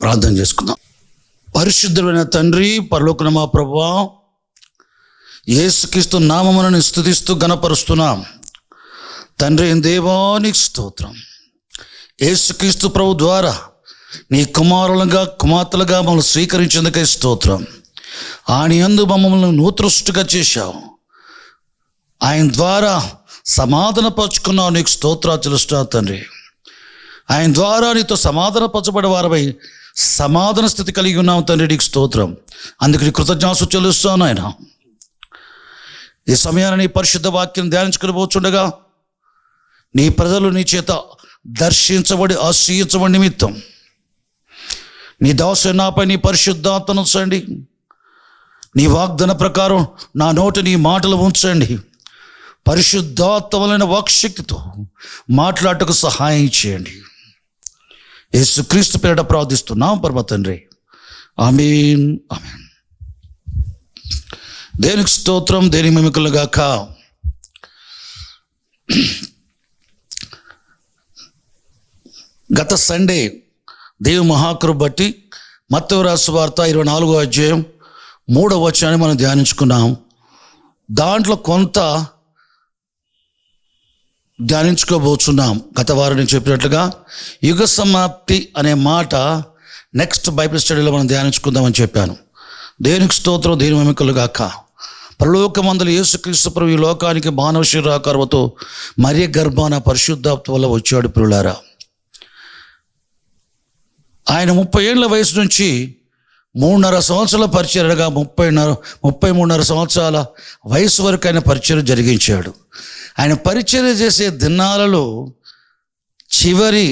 ప్రార్థన చేసుకుందాం. పరిశుద్ధమైన తండ్రి, పరలోకన మా ప్రభువా, యేసుక్రీస్తు నామమును స్తుతిస్తూ గణపరుస్తున్నాం. తండ్రి దేవానికి స్తోత్రం. యేసుక్రీస్తు ప్రభు ద్వారా నీ కుమారులుగా కుమార్తెలుగా మమ్మల్ని స్వీకరించేందుకే స్తోత్రం. ఆయన యందు మమ్మల్ని నూతృష్టిగా చేశావు. ఆయన ద్వారా సమాధానపరుచుకున్నావు. నీకు స్తోత్రాలు చెల్లిస్తా తండ్రి. ఆయన ద్వారా నీతో సమాధానపరచబడే వారమై సమాధాన స్థితి కలిగి ఉన్నాం తండ్రి. నీకు స్తోత్రం. అందుకు నీ కృతజ్ఞాసు చెల్లిస్తాను ఆయన. ఈ సమయాన్ని నీ పరిశుద్ధ వాక్యం ధ్యానించుకుని పోతుండగా నీ ప్రజలు నీ చేత దర్శించబడి ఆశ్రయించబడి నిమిత్తం నీ దాసు నాపై నీ పరిశుద్ధాత్మను ఉంచండి. నీ వాగ్దాన ప్రకారం నా నోటి నీ మాటలు ఉంచండి. పరిశుద్ధాత్మలైన వాక్శక్తితో మాట్లాడటకు సహాయం చేయండి. యేసుక్రీస్తు పేరిట ప్రార్థిస్తున్నాం పరమ తండ్రి. ఆమేన్, ఆమేన్. దేనికి స్తోత్రం, దేని మహిమకలుగాక. గత సండే దేవు మహాకృప బట్టి మత్తయి రాసిన వార్త 24వ అధ్యాయం 3వ వచనాన్ని మనం ధ్యానించుకున్నాం. దాంట్లో కొంత ధ్యానించుకోబోతున్నాం. గత వారం నేను చెప్పినట్లుగా యుగ సమాప్తి అనే మాట నెక్స్ట్ బైబిల్ స్టడీలో మనం ధ్యానించుకుందామని చెప్పాను. దేనికి స్తోత్రం, దేని మహిమకలుగాక. పరలోకమందుల యేసుక్రీస్తు ప్రభు ఈ లోకానికి మానవ శరీరాకారముతో మరియ గర్భాన పరిశుద్ధాత్మ వల్ల వచ్చాడు. ప్రియులారా, ఆయన 30 ఏళ్ల వయసు నుంచి 3.5 సంవత్సరాల పరిచర్యగా 33.5 సంవత్సరాల వయసు వరకు ఆయన పరిచర్య జరిగించాడు. ఆయన పరిచర్య చేసే దినాలలో చివరి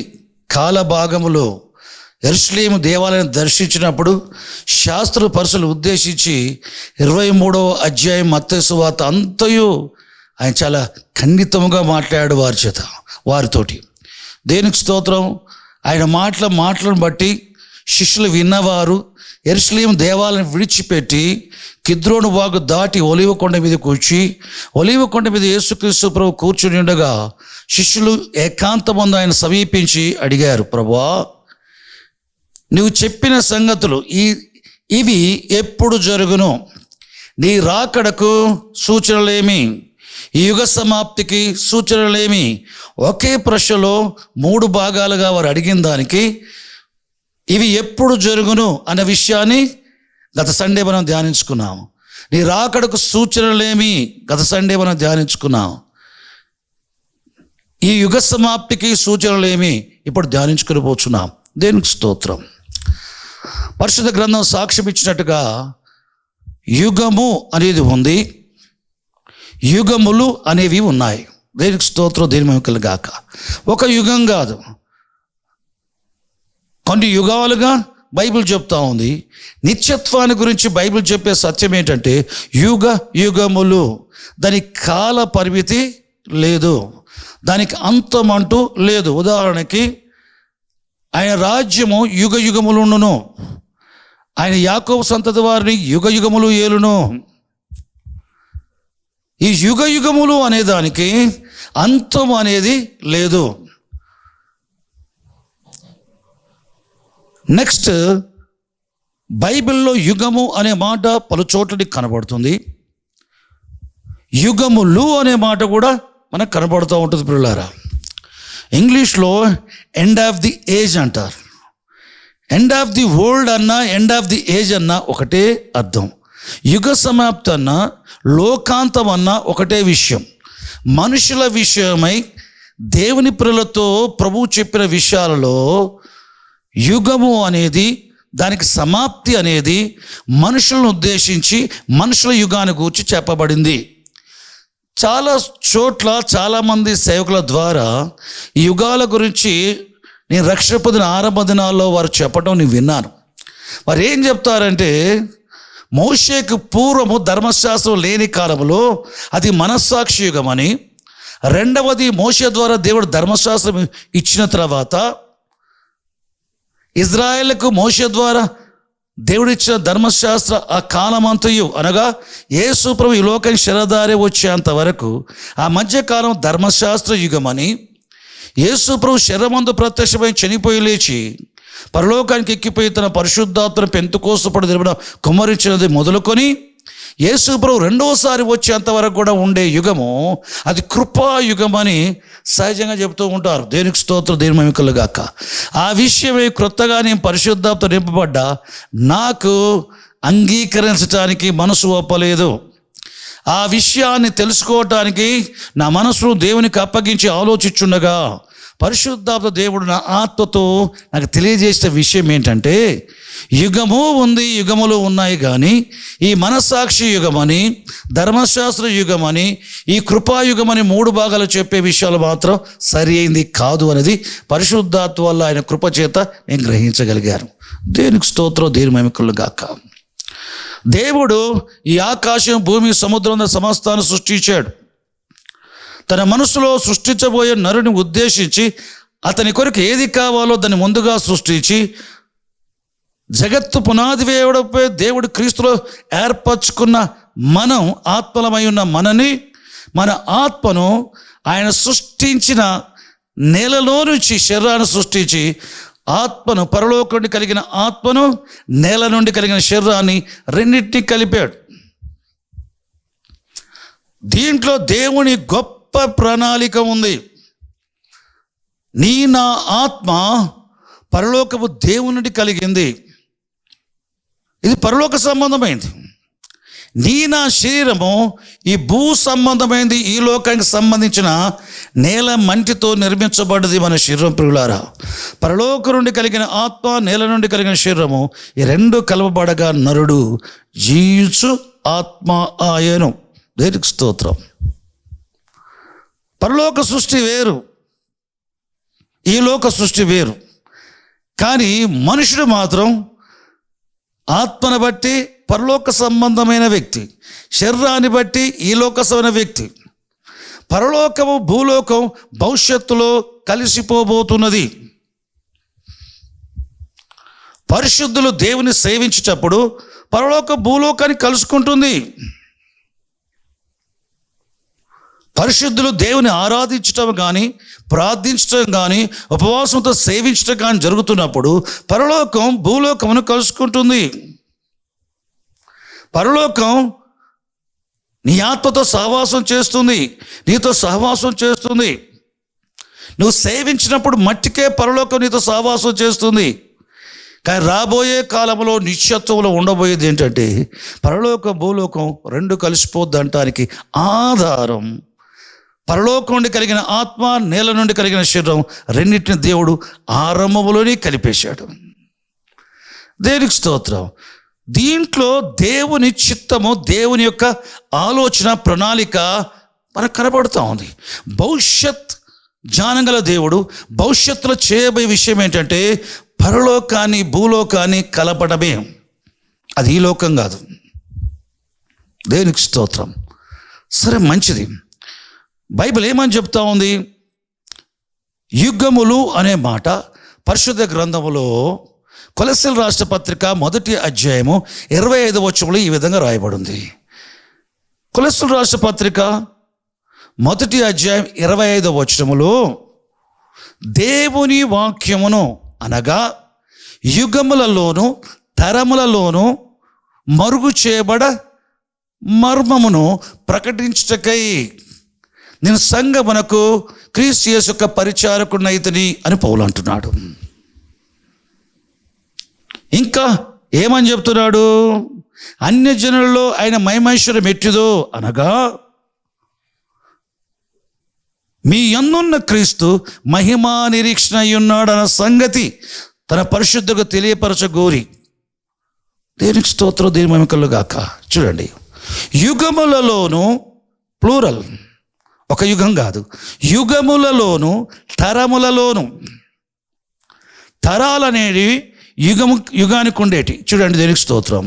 కాల భాగములో యెరూషలేము దేవాలయం దర్శించినప్పుడు శాస్త్ర పరిశీలన ఉద్దేశించి 23వ అధ్యాయం మత్తయి సువార్త అంతయు ఆయన చాలా ఖండితముగా మాట్లాడాడు వారితోటి. దేనికి స్తోత్రం. ఆయన మాటలను బట్టి శిష్యులు విన్నవారు యెరూషలేము దేవాలయం విడిచిపెట్టి కిద్రోను వాగు దాటి ఒలీవ కొండ మీదకి వచ్చి ఒలీవ కొండ మీద యేసుక్రీస్తు ప్రభు కూర్చుని ఉండగా శిష్యులు ఏకాంతమందు ఆయన సమీపించి అడిగారు, ప్రభువా, నువ్వు చెప్పిన సంగతులు ఇవి ఎప్పుడు జరుగును? నీ రాకడకు సూచనలేమి? ఈ యుగ సమాప్తికి సూచనలేమి? ఒకే ప్రశ్నలో 3 భాగాలుగా వారు అడిగిన దానికి ఇవి ఎప్పుడు జరుగును అనే విషయాన్ని గత సండే మనం ధ్యానించుకున్నాము. నీ రాకడకు సూచనలేమి గత సండే మనం ధ్యానించుకున్నాం. ఈ యుగ సమాప్తికి సూచనలేమి ఇప్పుడు ధ్యానించుకుని పోతున్నాం. దేనికి స్తోత్రం. పరిశుద్ధ గ్రంథం సాక్ష్యం ఇచ్చినట్టుగా యుగము అనేది ఉంది, యుగములు అనేవి ఉన్నాయి. దేనికి స్తోత్రం, దేని మహిమలు గాక. ఒక యుగం కాదు, కొన్ని యుగాలుగా బైబిల్ చెప్తా ఉంది. నిత్యత్వాన్ని గురించి బైబిల్ చెప్పే సత్యం ఏంటంటే యుగములు. దానికి కాల పరిమితి లేదు, దానికి అంతం అంటూ లేదు. ఉదాహరణకి ఆయన రాజ్యము యుగములుండును. ఆయన యాకోబు సంతతి వారిని యుగములు ఏలును. ఈ యుగములు అనే దానికి అంతం అనేది లేదు. నెక్స్ట్, బైబిల్లో యుగము అనే మాట పలు చోట్లకి కనబడుతుంది. యుగములు అనే మాట కూడా మనకు కనబడుతూ ఉంటుంది. పిల్లలారా, ఇంగ్లీష్లో ఎండ్ ఆఫ్ ది ఏజ్ అంటారు. ఎండ్ ఆఫ్ ది వరల్డ్ అన్నా ఎండ్ ఆఫ్ ది ఏజ్ అన్నా ఒకటే అర్థం. యుగ సమాప్తి అన్నా లోకాంతం అన్నా ఒకటే విషయం. మనుషుల విషయమై దేవుని ప్రియులతో ప్రభువు చెప్పిన విషయాలలో యుగము అనేది, దానికి సమాప్తి అనేది మనుషులను ఉద్దేశించి మనుషుల యుగాన్ని గూర్చి చెప్పబడింది. చాలా చోట్ల చాలామంది సేవకుల ద్వారా ఈ యుగాల గురించి నేను రక్షణ పొందిన ఆరంభ దినాల్లో వారు చెప్పడం నేను విన్నాను. వారు ఏం చెప్తారంటే, మోషేకు పూర్వము ధర్మశాస్త్రం లేని కాలంలో అది మనస్సాక్షి యుగం అని, రెండవది మోషే ద్వారా దేవుడు ధర్మశాస్త్రం ఇచ్చిన తర్వాత ఇజ్రాయేలుకు మోషే ద్వారా దేవుడిచ్చిన ధర్మశాస్త్ర ఆ కాలమంతయు అనగా యేసు ప్రభు ఈ లోకానికి శరదారే వచ్చేంత వరకు ఆ మధ్యకాలం ధర్మశాస్త్ర యుగమని, యేసు ప్రభు శరమందు ప్రత్యక్షమై చనిపోయి లేచి పరలోకానికి ఎక్కిపోయి తన పరిశుద్ధాత్మను పెంతుకోసపడి దినమున కుమ్మరించినది మొదలుకొని యేసు ప్రభు రెండోసారి వచ్చేంతవరకు కూడా ఉండే యుగము అది కృపాయుగం అని సహజంగా చెబుతూ ఉంటారు. దేనికి స్తోత్రం, దేని మహిమలు గాక. ఆ విషయమే క్రొత్తగా నేను పరిశుద్ధాత్మతో నింపబడ్డా నాకు అంగీకరించడానికి మనసు ఒప్పలేదు. ఆ విషయాన్ని తెలుసుకోవటానికి నా మనసును దేవునికి అప్పగించి ఆలోచించుండగా పరిశుద్ధాత్మ దేవుడు నా ఆత్మతో నాకు తెలియజేసిన విషయం ఏంటంటే, యుగము ఉంది, యుగములు ఉన్నాయి, కానీ ఈ మనస్సాక్షి యుగమని, ధర్మశాస్త్ర యుగమని, ఈ కృపాయుగమని 3 భాగాలు చెప్పే విషయాలు మాత్రం సరి అయింది కాదు అనేది పరిశుద్ధాత్మ వల్ల ఆయన కృపచేత నేను గ్రహించగలిగాను. దేనికి స్తోత్రం, దేని మహిమలు గాక. దేవుడు ఈ ఆకాశం, భూమి, సముద్రం సమస్తాన్ని సృష్టించాడు. తన మనసులో సృష్టించబోయే నరుని ఉద్దేశించి అతని కొరకు ఏది కావాలో దాన్ని ముందుగా సృష్టించి జగత్తు పునాది వేయడంపై దేవుడు క్రీస్తులో ఏర్పరచుకున్న మనం, ఆత్మలమై ఉన్న మన ఆత్మను ఆయన సృష్టించిన నేలలో నుంచి శరీరాన్ని సృష్టించి ఆత్మను, పరలోకం నుండి కలిగిన ఆత్మను, నేల నుండి కలిగిన శరీరాన్ని రెండింటినీ కలిపాడు. దీంట్లో దేవుని గొప్ప ప్రణాళిక ఉంది. నా ఆత్మ పరలోకపు దేవుని నుండి కలిగింది, ఇది పరలోక సంబంధమైంది. నా శరీరము ఈ భూ సంబంధమైంది, ఈ లోకానికి సంబంధించిన నేల మంటితో నిర్మించబడ్డది మన శరీరం. ప్రియులారా, పరలోకం నుండి కలిగిన ఆత్మ, నేల నుండి కలిగిన శరీరము ఈ 2 కలవబడగా నరుడు జీవించు ఆత్మ ఆయను. దేనికి స్తోత్రం. పరలోక సృష్టి వేరు, ఈ లోక సృష్టి వేరు. కానీ మనుషుడు మాత్రం ఆత్మను బట్టి పరలోక సంబంధమైన వ్యక్తి, శరీరాన్ని బట్టి ఈ లోక సంబంధమైన వ్యక్తి. పరలోకము, భూలోకం భవిష్యత్తులో కలిసిపోబోతున్నది. పరిశుద్ధులు దేవుని సేవించేటప్పుడు పరలోక భూలోకాన్ని కలుసుకుంటుంది. పరిశుద్ధులు దేవుని ఆరాధించటం కానీ, ప్రార్థించటం కానీ, ఉపవాసంతో సేవించటం కానీ జరుగుతున్నప్పుడు పరలోకం భూలోకమును కలుసుకుంటుంది. పరలోకం నీ ఆత్మతో సహవాసం చేస్తుంది, నీతో సహవాసం చేస్తుంది. నువ్వు సేవించినప్పుడు మట్టికే పరలోకం నీతో సహవాసం చేస్తుంది. కానీ రాబోయే కాలంలో నిత్యత్వంలో ఉండబోయేది ఏంటంటే, పరలోకం భూలోకం 2 కలిసిపోద్ది అనటానికి ఆధారం పరలోకం నుండి కలిగిన ఆత్మ, నేల నుండి కలిగిన శరీరం రెండింటిని దేవుడు ఆరంభంలోనే కలిపేశాడు. దేనికి స్తోత్రం. దీంట్లో దేవుని చిత్తము, దేవుని యొక్క ఆలోచన, ప్రణాళిక మనకు కనబడుతూ ఉంది. భవిష్యత్ జ్ఞానం గల దేవుడు భవిష్యత్తులో చేయబోయే విషయం ఏంటంటే పరలోకాన్ని, భూలోకాన్ని కలపడమే. అది ఈ లోకం కాదు. దేనికి స్తోత్రం. సరే, మంచిది. బైబిల్ ఏమని చెప్తా ఉంది? యుగములు అనే మాట పరిశుద్ధ గ్రంథములో కొలస్సీయుల రాష్ట్ర పత్రిక 1వ అధ్యాయము 25వ వచనంలో ఈ విధంగా రాయబడింది. కొలస్సీయుల రాష్ట్ర పత్రిక 1వ అధ్యాయం 25వ వచనములో దేవుని వాక్యమును అనగా యుగములలోను తరములలోను మరుగు చేయబడ మర్మమును ప్రకటించుటకై నేను సంఘమునకు క్రీస్తు యేసు యొక్క పరిచారకుడినైతిని అని పౌలు అంటున్నాడు. ఇంకా ఏమని చెప్తున్నాడు? అన్యజనులలో ఆయన మహిమైశ్వర్యం ఎట్టిదో అనగా మీ యందున్న క్రీస్తు మహిమా నిరీక్షణ అయి ఉన్నాడు అన్న సంగతి తన పరిశుద్ధకు తెలియపరచగోరి. దేనికి స్తోత్రం, దేని మహిమలు గాక. చూడండి, యుగములలోను, ప్లూరల్, ఒక యుగం కాదు, యుగములలోను తరములలోను. తరాలనేవి యుగానికి ఉండేటి. చూడండి, దేనికి స్తోత్రం.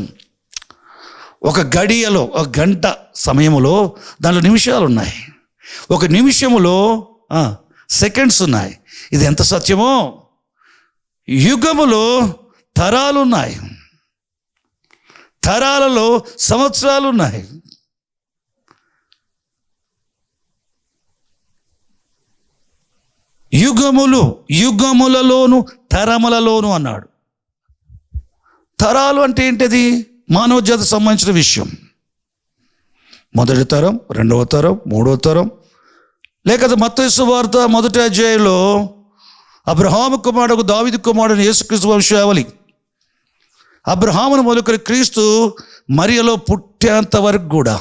ఒక గడియలో, ఒక గంట సమయములో దాంట్లో నిమిషాలు ఉన్నాయి. ఒక నిమిషములో సెకండ్స్ ఉన్నాయి. ఇది ఎంత సత్యమో. యుగములో తరాలు ఉన్నాయి, తరాలలో సంవత్సరాలు ఉన్నాయి. యుగములు, యుగములలోను తరములలోను అన్నాడు. తరాలు అంటే ఏంటిది? మానవ జాతికి సంబంధించిన విషయం. మొదటి తరం, రెండవ తరం, మూడవ తరం. లేక మత్తయి సువార్త మొదటి అధ్యాయంలో అబ్రహాము కుమారుడు దావీదు కుమారుడు యేసుక్రీస్తు వంశావళి, అబ్రహామును మొదలుకొని క్రీస్తు మరియలో పుట్టేంత వరకు కూడా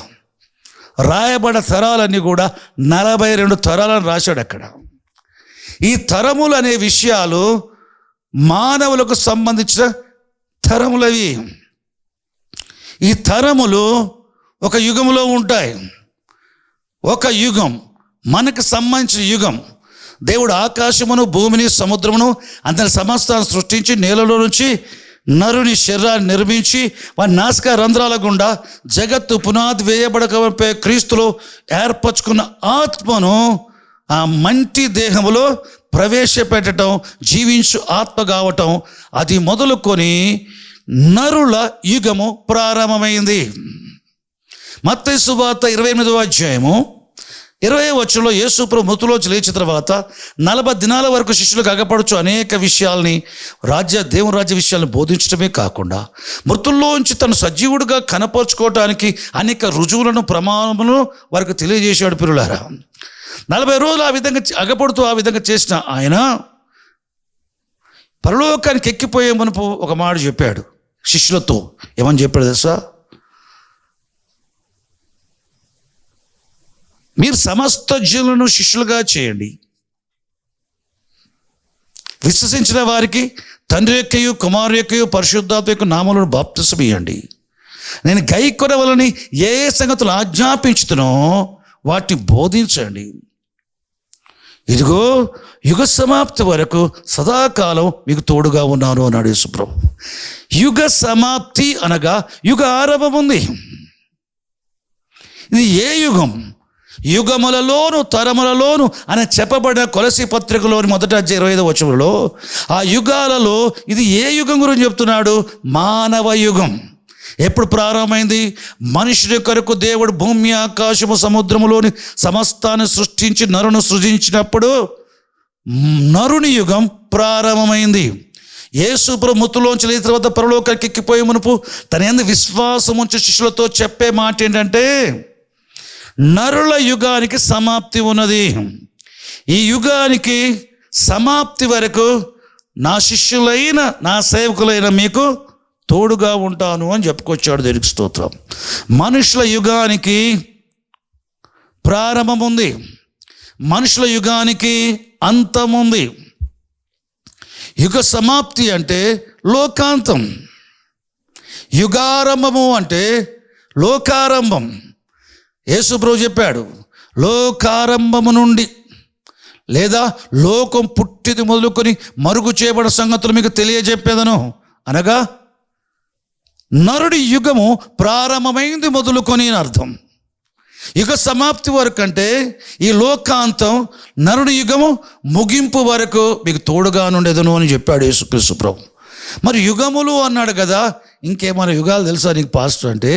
రాయబడిన తరాలన్నీ కూడా 42 తరాలను రాశాడు అక్కడ. ఈ తరములు అనే విషయాలు మానవులకు సంబంధించిన తరములవి. ఈ తరములు ఒక యుగంలో ఉంటాయి. ఒక యుగం మనకు సంబంధించిన యుగం. దేవుడు ఆకాశమును, భూమిని, సముద్రమును అందరి సమస్తాన్ని సృష్టించి నేలలో నుంచి నరుని శరీరాన్ని నిర్మించి వారి నాసికా రంధ్రాల గుండా జగత్తు పునాది వేయబడకపోయే క్రీస్తులో ఏర్పరచుకున్న ఆత్మను ఆ మంటి దేహములో ప్రవేశపెట్టడం, జీవించు ఆత్మ కావటం, అది మొదలుకొని నరుల యుగము ప్రారంభమైంది. మత్తయి సువార్త 28వ అధ్యాయము 20వ వచనంలో యేసు ప్రభు మృతుల్లోంచి లేచిన తర్వాత 40 దినాల వరకు శిష్యులకు అగపడుచు అనేక విషయాల్ని, దేవుని రాజ్య విషయాలను బోధించడమే కాకుండా మృతుల్లోంచి తను సజీవుడిగా కనపరుచుకోవటానికి అనేక రుజువులను, ప్రమాణములను వారికి తెలియజేశాడు. పిల్లులారా, 40 రోజులు ఆ విధంగా అగపడుతూ ఆ విధంగా చేసిన ఆయన పరలోకానికి ఎక్కిపోయే మునుపు ఒక మాట చెప్పాడు శిష్యులతో. ఏమని చెప్పాడు తెలుసా? మీరు సమస్త జీవులను శిష్యులుగా చేయండి, విశ్వసించిన వారికి తండ్రి యొక్కయు, కుమారు యొక్కయు, పరిశుద్ధాత్మ యొక్క నామములను బాప్తిసం ఇయ్యండి. నేను గైకొనవలని ఏ సంగతులు ఆజ్ఞాపించుతునో వాటిని బోధించండి. ఇదిగో యుగ సమాప్తి వరకు సదాకాలం మీకు తోడుగా ఉన్నాను అన్నాడు యేసు ప్రభు. యుగ సమాప్తి అనగా యుగ ఆరంభం ఉంది. ఇది ఏ యుగం? యుగములలోను తరములలోను అని చెప్పబడిన కొలసి పత్రికలోని మొదటి అధ్యాయం 25వ వచనంలో ఆ యుగాలలో ఇది ఏ యుగం గురించి చెప్తున్నాడు? మానవ యుగం. ఎప్పుడు ప్రారంభమైంది? మనుషుడి కొరకు దేవుడు భూమి, ఆకాశము, సముద్రములోని సమస్తాన్ని సృష్టించి నరును సృజించినప్పుడు నరుని యుగం ప్రారంభమైంది. యేసు ప్రభు మృతుల్లోంచి లేచిన తర్వాత పరలోకానికి ఎక్కిపోయే మునుపు తన యందు విశ్వాసం ఉంచి శిష్యులతో చెప్పే మాట ఏంటంటే, నరుల యుగానికి సమాప్తి ఉన్నది. ఈ యుగానికి సమాప్తి వరకు నా శిష్యులైన, నా సేవకులైన మీకు తోడుగా ఉంటాను అని చెప్పుకొచ్చాడు. దేవునికి స్తోత్రం. మనుషుల యుగానికి ప్రారంభం ఉంది, మనుషుల యుగానికి అంతం ఉంది. యుగ సమాప్తి అంటే లోకాంతం, యుగారంభము అంటే లోకారంభం. యేసు ప్రభు చెప్పాడు, లోకారంభము నుండి లేదా లోకం పుట్టిది మొదలుకొని మరుగు చేయబడిన సంగతులు మీకు తెలియజెప్పేదను. అనగా నరుడి యుగము ప్రారంభమైంది మొదలుకొని అని అర్థం. యుగ సమాప్తి వరకు అంటే ఈ లోకాంతం, నరుడి యుగము ముగింపు వరకు మీకు తోడుగా నుండేదను అని చెప్పాడు యేసుక్రీస్తు ప్రభు. మరి యుగములు అన్నాడు కదా, ఇంకేమైనా యుగాలు తెలుసా నీకు పాస్టర్ అంటే,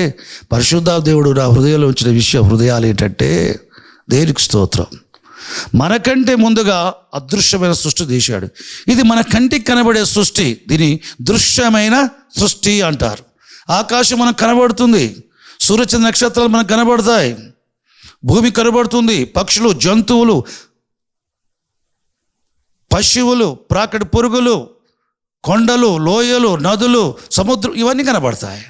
పరిశుద్ధాత్మ దేవుడు నా హృదయంలో ఉంచిన విషయం, హృదయాలు ఏంటంటే, దేవునికి స్తోత్రం, మనకంటే ముందుగా అదృశ్యమైన సృష్టి తీశాడు. ఇది మన కంటికి కనబడే సృష్టి, దీని దృశ్యమైన సృష్టి అంటారు. ఆకాశం మనకు కనబడుతుంది, సూర్యచంద్ర నక్షత్రాలు మనకు కనబడతాయి, భూమి కనబడుతుంది, పక్షులు, జంతువులు, పశువులు, ప్రాకటి పురుగులు, కొండలు, లోయలు, నదులు, సముద్రం ఇవన్నీ కనబడతాయి.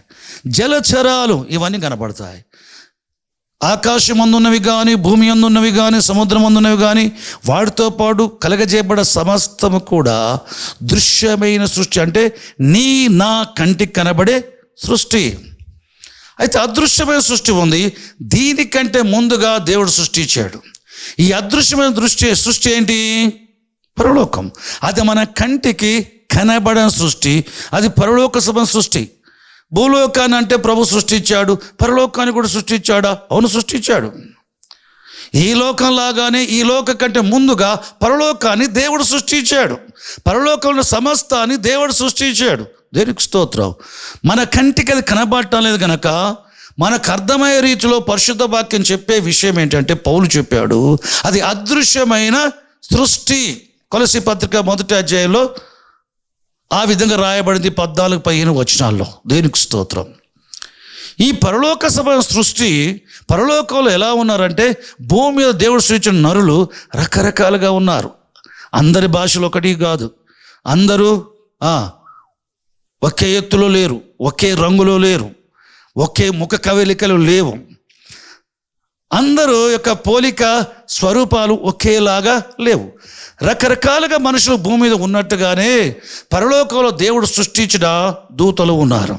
జలచరాలు ఇవన్నీ కనబడతాయి. ఆకాశం అందున్నవి కానీ, భూమి అందున్నవి కానీ, సముద్రం అందున్నవి కానీ, వాటితో పాటు కలగజేయబడ సమస్తము కూడా దృశ్యమైన సృష్టి. అంటే నీ నా కంటికి కనబడే సృష్టి. అయితే అదృశ్యమైన సృష్టి ఉంది, దీనికంటే ముందుగా దేవుడు సృష్టించాడు. ఈ అదృశ్యమైన సృష్టి ఏంటి? పరలోకం. అది మన కంటికి కనబడని సృష్టి, అది పరలోక సృష్టి. భూలోకాన్ని అంటే ప్రభు సృష్టించాడు, పరలోకాన్ని కూడా సృష్టించాడా? అవును, సృష్టించాడు. ఈ లోకంలాగానే ఈ లోకం కంటే ముందుగా పరలోకాన్ని దేవుడు సృష్టించాడు, పరలోకంలో సమస్తాన్ని దేవుడు సృష్టించాడు. దేవునికి స్తోత్రం. మన కంటికి అది కనబడటం లేదు కనుక మనకు అర్థమయ్యే రీతిలో పరిశుద్ధ వాక్యం చెప్పే విషయం ఏంటంటే, పౌలు చెప్పాడు, అది అదృశ్యమైన సృష్టి కొలస్సీ పత్రిక 1వ అధ్యాయంలో ఆ విధంగా రాయబడింది 14-15 వచనాల్లో. దేవునికి స్తోత్రం. ఈ పరలోక సృష్టి, పరలోకంలో ఎలా ఉన్నారంటే భూమి మీద దేవుడు సృష్టించిన నరులు రకరకాలుగా ఉన్నారు. అందరి భాషలు ఒకటి కాదు, అందరూ ఒకే ఎత్తులో లేరు, ఒకే రంగులో లేరు, ఒకే ముఖ కవలికలు లేవు. అందరూ యొక్క పోలిక స్వరూపాలు ఒకేలాగా లేవు. రకరకాలుగా మనుషులు భూమి మీద ఉన్నట్టుగానే పరలోకంలో దేవుడు సృష్టించిన దూతలు ఉన్నారు.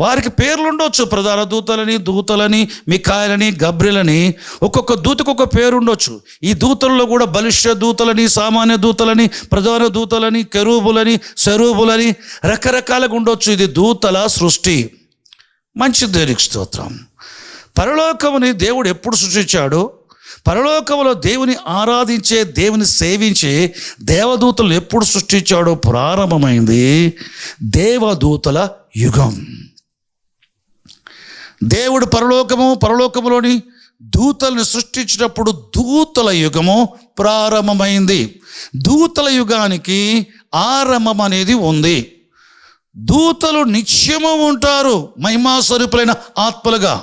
వారికి పేర్లు ఉండొచ్చు, ప్రధాన దూతలని, మిఖాయిలని, గబ్రియలని. ఒక్కొక్క దూతకు ఒక పేరు ఉండొచ్చు. ఈ దూతల్లో కూడా బలిష్ట దూతలని, సామాన్య దూతలని, ప్రధాన దూతలని, కెరూబులని, సెరూబులని రకరకాలుగా ఉండొచ్చు. ఇది దూతల సృష్టి. మంచి దేవునికి స్తోత్రం. పరలోకముని దేవుడు ఎప్పుడు సృష్టించాడు? పరలోకంలో దేవుని ఆరాధించే, దేవుని సేవించే దేవదూతలు ఎప్పుడు సృష్టించాడో ప్రారంభమైంది దేవదూతల యుగం. దేవుడు పరలోకములోని దూతల్ని సృష్టించినప్పుడు దూతల యుగము ప్రారంభమైంది. దూతల యుగానికి ఆరంభం అనేది ఉంది. దూతలు నిత్యము ఉంటారు మహిమాస్వరూపులైన ఆత్మలుగా.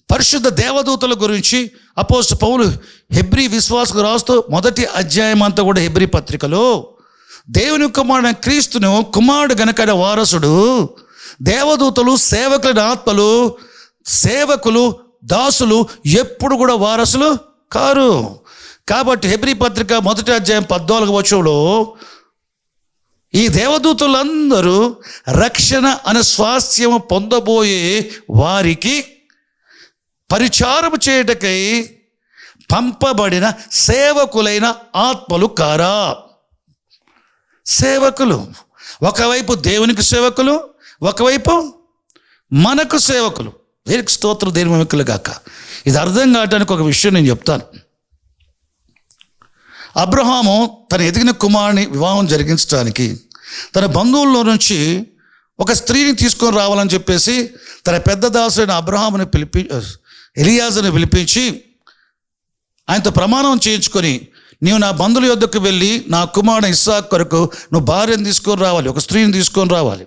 పరిశుద్ధ దేవదూతల గురించి అపోస్తలుడైన పౌలు హెబ్రీ విశ్వాసకు రాస్తూ 1వ అధ్యాయం అంతా కూడా హెబ్రీ పత్రికలో దేవుని కుమారుడైన క్రీస్తును కుమారుడు గనుక వారసుడు, దేవదూతలు సేవకులైన ఆత్మలు, సేవకులు, దాసులు ఎప్పుడు కూడా వారసులు కారు. కాబట్టి హెబ్రీ పత్రిక 1వ అధ్యాయం 14వ వచనంలో ఈ దేవదూతలందరూ రక్షణ అనే స్వాస్థ్యము పొందబోయే వారికి పరిచారము చేయటకై పంపబడిన సేవకులైన ఆత్మలు కారా? సేవకులు, ఒకవైపు దేవునికి సేవకులు, ఒకవైపు మనకు సేవకులు. దేనికి స్తోత్రం, దేని మహిమకులు గాక. ఇది అర్థం కావడానికి ఒక విషయం నేను చెప్తాను. అబ్రహాము తన ఎదిగిన కుమారుని వివాహం జరిగించడానికి తన బంధువుల్లో నుంచి ఒక స్త్రీని తీసుకొని రావాలని చెప్పేసి తన పెద్ద దాసుడైన అబ్రహాముని ఎలియాజరుని పిలిపించి ఆయనతో ప్రమాణం చేయించుకొని, నీవు నా బంధువుల యొద్దకు వెళ్ళి నా కుమారుడు ఇస్సాకు కొరకు నువ్వు భార్యను తీసుకొని రావాలి, ఒక స్త్రీని తీసుకొని రావాలి.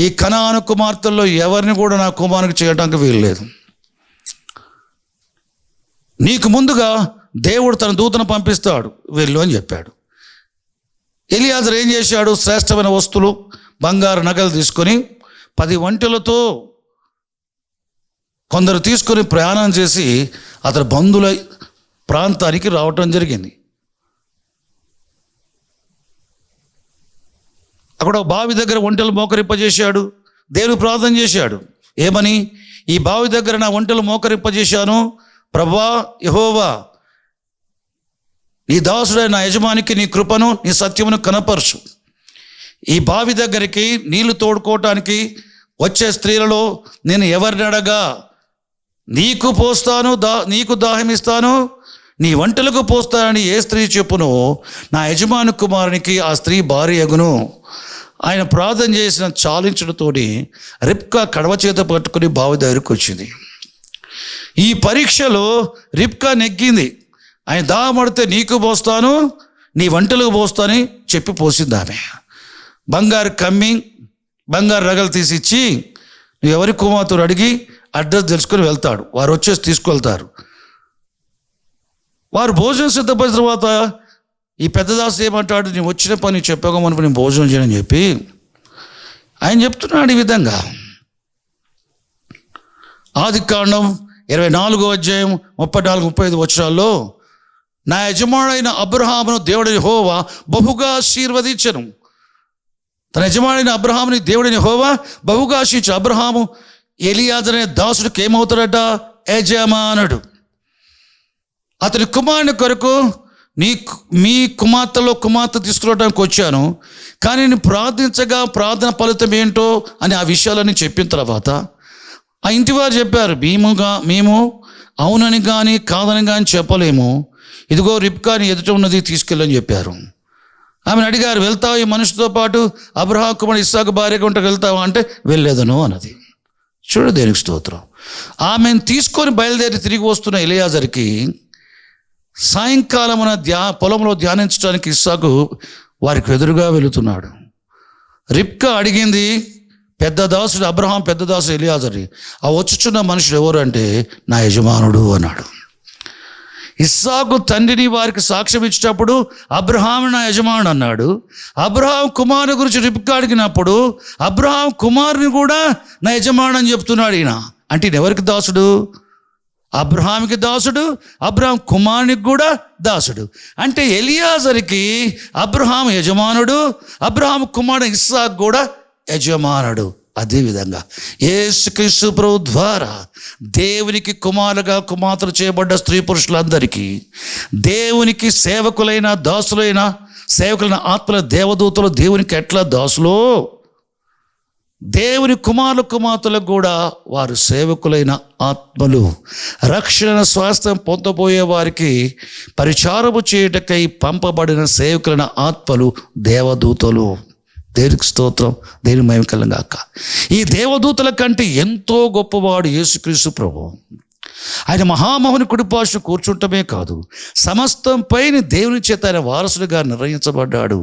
ఈ కనాను కుమార్తెల్లో ఎవరిని కూడా నా కుమారునికి చేయడానికి వీల్లేదు. నీకు ముందుగా దేవుడు తన దూతను పంపిస్తాడు, వెళ్ళు అని చెప్పాడు. ఎలియాజరు ఏం చేశాడు? శ్రేష్టమైన వస్తువులు, బంగారు నగలు తీసుకొని 10 ఒంటెలతో కొందరు తీసుకొని ప్రయాణం చేసి అతని బంధువుల ప్రాంతానికి రావటం జరిగింది. అక్కడ బావి దగ్గర ఒంటెలు మోకరింపజేశాడు. దేవుడు ప్రార్థన చేశాడు. ఏమని? ఈ బావి దగ్గర నా ఒంటెలు మోకరింపజేశాను, ప్రభువా యెహోవా, నీ దాసుడైన నా యజమానికి నీ కృపను, నీ సత్యమును కనపరచు. ఈ బావి దగ్గరికి నీళ్లు తోడుకోవటానికి వచ్చే స్త్రీలలో నేను ఎవరిని అడగా? నీకు పోస్తాను, నీకు దాహం ఇస్తాను, నీ వంటలకు పోస్తానని ఏ స్త్రీ చెప్పును, నా యజమాని కుమారునికి ఆ స్త్రీ భార్య అగును. ఆయన ప్రార్థన చేసిన చాలించడంతోటి రిబ్కా కడవ చేత పట్టుకుని బావి దగ్గరికి వచ్చింది. ఈ పరీక్షలో రిబ్కా నెగ్గింది. ఆయన దాహమడితే నీకు పోస్తాను, నీ వంటలకు పోస్తానని చెప్పి పోసింది. ఆమె బంగారు కమ్మి, బంగారు రగలు తీసిచ్చి నువ్వు ఎవరి కుమార్తెను అడిగి అడ్రస్ తెలుసుకొని వెళ్తాడు. వారు వచ్చేసి తీసుకువెళ్తారు. వారు భోజనం సిద్ధపడిన తర్వాత ఈ పెద్దదాసు ఏమంటాడు? నేను వచ్చిన పని చెప్పగమని నేను భోజనం చేయని చెప్పి ఆయన చెప్తున్నాడు ఈ విధంగా. ఆదికాండం 24వ అధ్యాయం 34-35 వచనాల్లో, నా యజమానుడైన అబ్రహామును దేవుడైన యెహోవా బహుగా ఆశీర్వదించెను. తన యజమానుడైన అబ్రహాముని దేవుడైన యెహోవా బహుగా ఆశీర్వదించు. అబ్రహాము ఎలియాజరు అనే దాసుడికి ఏమవుతాడట? యజమానుడు. అతని కుమారుని కొరకు మీ కుమార్తె తీసుకురావడానికి వచ్చాను, కానీ నేను ప్రార్థించగా ప్రార్థన ఫలితం ఏంటో అని ఆ విషయాలన్నీ చెప్పిన తర్వాత ఆ ఇంటివారు చెప్పారు, మేము అవునని కానీ కాదని కానీ చెప్పలేము, ఇదిగో రిబ్కాని ఎదుట ఉన్నది తీసుకెళ్ళని చెప్పారు. ఆమెను అడిగారు, వెళ్తావు ఈ మనిషితో పాటు? అబ్రహాము కుమారుడు ఇస్సాకు భార్యగా ఉంటే వెళ్తావా అంటే వెళ్ళలేదను అన్నది. చూడు దేనికి స్తోత్రం. ఆమెను తీసుకొని బయలుదేరి తిరిగి వస్తున్న ఎలియాజరుకి సాయంకాలమున పొలంలో ధ్యానించడానికి ఇస్సాకు వారికి ఎదురుగా వెళుతున్నాడు. రిబ్కా అడిగింది, పెద్ద దాసుడు అబ్రహాం పెద్ద దాసుడు ఎలియాజరు, ఆ వచ్చుచున్న మనుషుడు ఎవరు అంటే నా యజమానుడు అన్నాడు. ఇస్సాకు తండ్రిని వారికి సాక్ష్యం ఇచ్చేటప్పుడు అబ్రహాము నా యజమానుడు అన్నాడు. అబ్రహాం కుమారుని గురించి రిబ్కా అడిగినప్పుడు అబ్రహాం కుమారుని కూడా నా యజమానుడు అని చెప్తున్నాడు ఈయన. అంటే ఈయన ఎవరికి దాసుడు? అబ్రహాంకి దాసుడు, అబ్రహాం కుమారునికి కూడా దాసుడు. అంటే ఎలియాజరుకి అబ్రహాం యజమానుడు, అబ్రహాం కుమారుడు ఇస్సాకు కూడా యజమానుడు. అదేవిధంగా యేసుక్రీస్తు ప్రభు ద్వారా దేవునికి కుమారులుగా కుమార్తెలు చేయబడ్డ స్త్రీ పురుషులందరికీ, దేవునికి సేవకులైన దాసులైన సేవకులైన ఆత్మల దేవదూతలు దేవునికి ఎట్లా దాసులో, దేవుని కుమారుల కుమార్తెలకు కూడా వారు సేవకులైన ఆత్మలు. రక్షణ స్వాస్థ్యం పొందబోయే వారికి పరిచారము చేయుటకై పంపబడిన సేవకులైన ఆత్మలు దేవదూతలు. దేవునికి స్తోత్రం, దేవుని మహిమ కలుగుగాక. ఈ దేవదూతల కంటే ఎంతో గొప్పవాడు యేసుక్రీస్తు ప్రభువు. ఆయన మహామహుని కుడిపార్శ్వన కూర్చుంటమే కాదు, సమస్తం పైన దేవుని చేత ఆయన వారసుడిగా నిర్ణయించబడ్డాడు.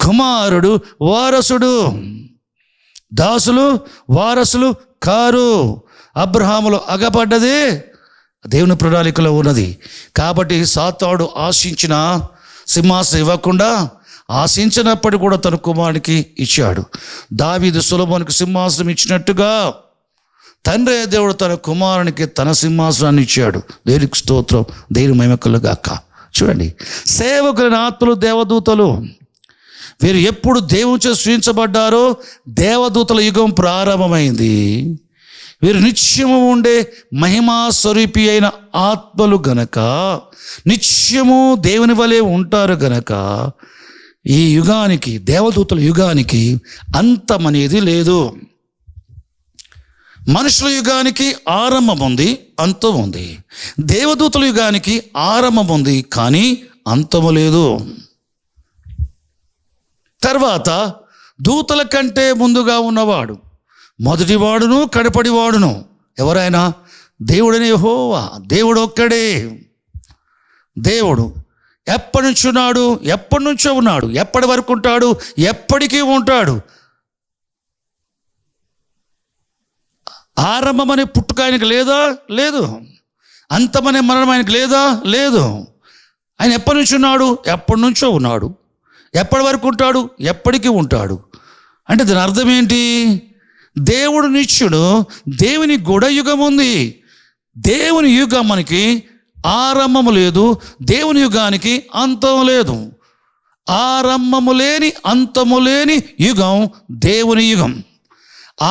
కుమారుడు వారసుడు, దాసులు వారసులు కారు. అబ్రహాములో అగపడ్డది దేవుని ప్రణాళికలో ఉన్నది. కాబట్టి సాతానుడు ఆశించిన సింహాసనం ఇవ్వకుండా ఆశించినప్పటికీ కూడా తన కుమారునికి ఇచ్చాడు. దావీదు సొలొమోనుకు సింహాసనం ఇచ్చినట్టుగా తండ్రి దేవుడు తన కుమారునికి తన సింహాసనాన్ని ఇచ్చాడు. దేవునికి స్తోత్రం, దేవుని మహిమ కలుగుగాక. చూడండి, సేవకులైన ఆత్మలు దేవదూతలు వీరు ఎప్పుడు దేవుని చేత సృజించబడ్డారో దేవదూతల యుగం ప్రారంభమైంది. వీరు నిత్యము ఉండే మహిమా స్వరూపి అయిన ఆత్మలు గనక, నిత్యము దేవుని వలె ఉంటారు గనక ఈ యుగానికి, దేవదూతల యుగానికి అంతం అనేది లేదు. మనుషుల యుగానికి ఆరంభం ఉంది, అంతం ఉంది. దేవదూతల యుగానికి ఆరంభం ఉంది, కానీ అంతము లేదు. తర్వాత దూతల కంటే ముందుగా ఉన్నవాడు, మొదటివాడును కడపడివాడును ఎవరైనా దేవుడని యెహోవా. దేవుడు ఒక్కడే. దేవుడు ఎప్పటి నుంచి ఉన్నాడు? ఎప్పటి నుంచో ఉన్నాడు. ఎప్పటి వరకు ఉంటాడు? ఎప్పటికీ ఉంటాడు. ఆరంభం అనే పుట్టుక ఆయనకు లేదా? లేదు. అంతమనే మరణం ఆయనకు లేదా? లేదు. ఆయన ఎప్పటి నుంచి ఉన్నాడు? ఎప్పటి నుంచో ఉన్నాడు. ఎప్పటి వరకు ఉంటాడు? ఎప్పటికీ ఉంటాడు. అంటే దాని అర్థం ఏంటి? దేవుడు నిత్యుడు, దేవుని కూడా యుగం ఉంది. దేవుని యుగం మనకి ఆరంభము లేదు, దేవుని యుగానికి అంతం లేదు. ఆరంభము లేని అంతము లేని యుగం దేవుని యుగం.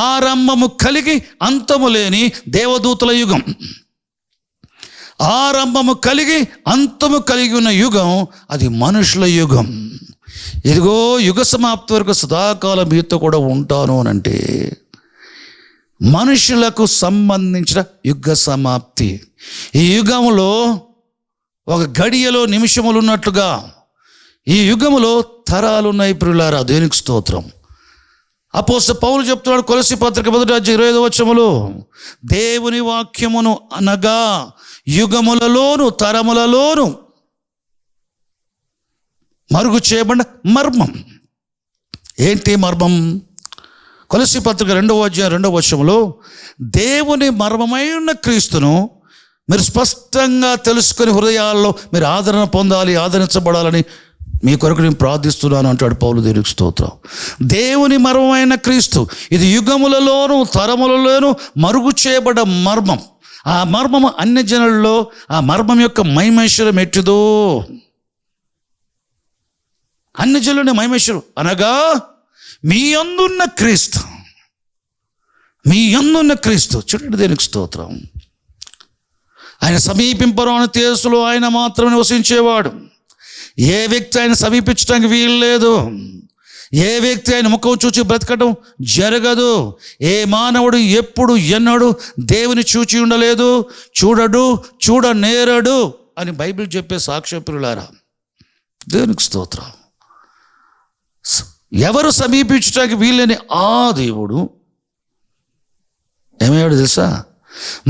ఆరంభము కలిగి అంతము లేని దేవదూతల యుగం. ఆరంభము కలిగి అంతము కలిగి ఉన్న యుగం అది మనుషుల యుగం. ఇదిగో యుగ సమాప్తి వరకు సదాకాలం మీతో కూడా ఉంటాను అనంటే మనుషులకు సంబంధించిన యుగ సమాప్తి. ఈ యుగములో ఒక గడియలో నిమిషములు ఉన్నట్లుగా ఈ యుగములో తరాలు ఉన్నాయి. ప్రియులారా, దేవునికి స్తోత్రం. అపోస్తలుడు పౌలు చెప్తున్నాడు కొలస్సీ పత్రిక 1:25 దేవుని వాక్యమును అనగా యుగములలోను తరములలోను మరుగు చేయబడిన మర్మం. ఏంటి మర్మం? కొలస్సీ పత్రిక 2:2 దేవుని మర్మమై ఉన్న క్రీస్తును మీరు స్పష్టంగా తెలుసుకొని హృదయాల్లో మీరు ఆదరణ పొందాలి, ఆదరించబడాలని మీ కొరకు నేను ప్రార్థిస్తున్నాను అంటాడు పౌలు. దేవునికి స్తోత్రం. దేవుని మర్మమైన క్రీస్తు, ఇది యుగములలోను తరములలోను మరుగు చేయబడ్డ మర్మం. ఆ మర్మము అన్య జనుల్లో ఆ మర్మం యొక్క మహిమేశ్వరం ఎట్టిదో. అన్య జనులని మహిమేశ్వరం అనగా మీ యందున్న క్రీస్తు, మీ యందున్న క్రీస్తు. చూడండి, దేవునికి స్తోత్రం. ఆయన సమీపింపరాని తేజస్సులో ఆయన మాత్రమే నివసించేవాడు. ఏ వ్యక్తి ఆయన సమీపించడానికి వీలు లేదు. ఏ వ్యక్తి ఆయన ముఖం చూచి బ్రతకడం జరగదు. ఏ మానవుడు ఎప్పుడు ఎన్నడూ దేవుని చూచి ఉండలేదు, చూడడు, చూడనేరడు అని బైబిల్ చెప్పే సాక్ష్యప్రియులారా, దేవునికి స్తోత్రం. ఎవరు సమీపించడానికి వీలని ఆ దేవుడు ఏమయ్యాడు తెలుసా?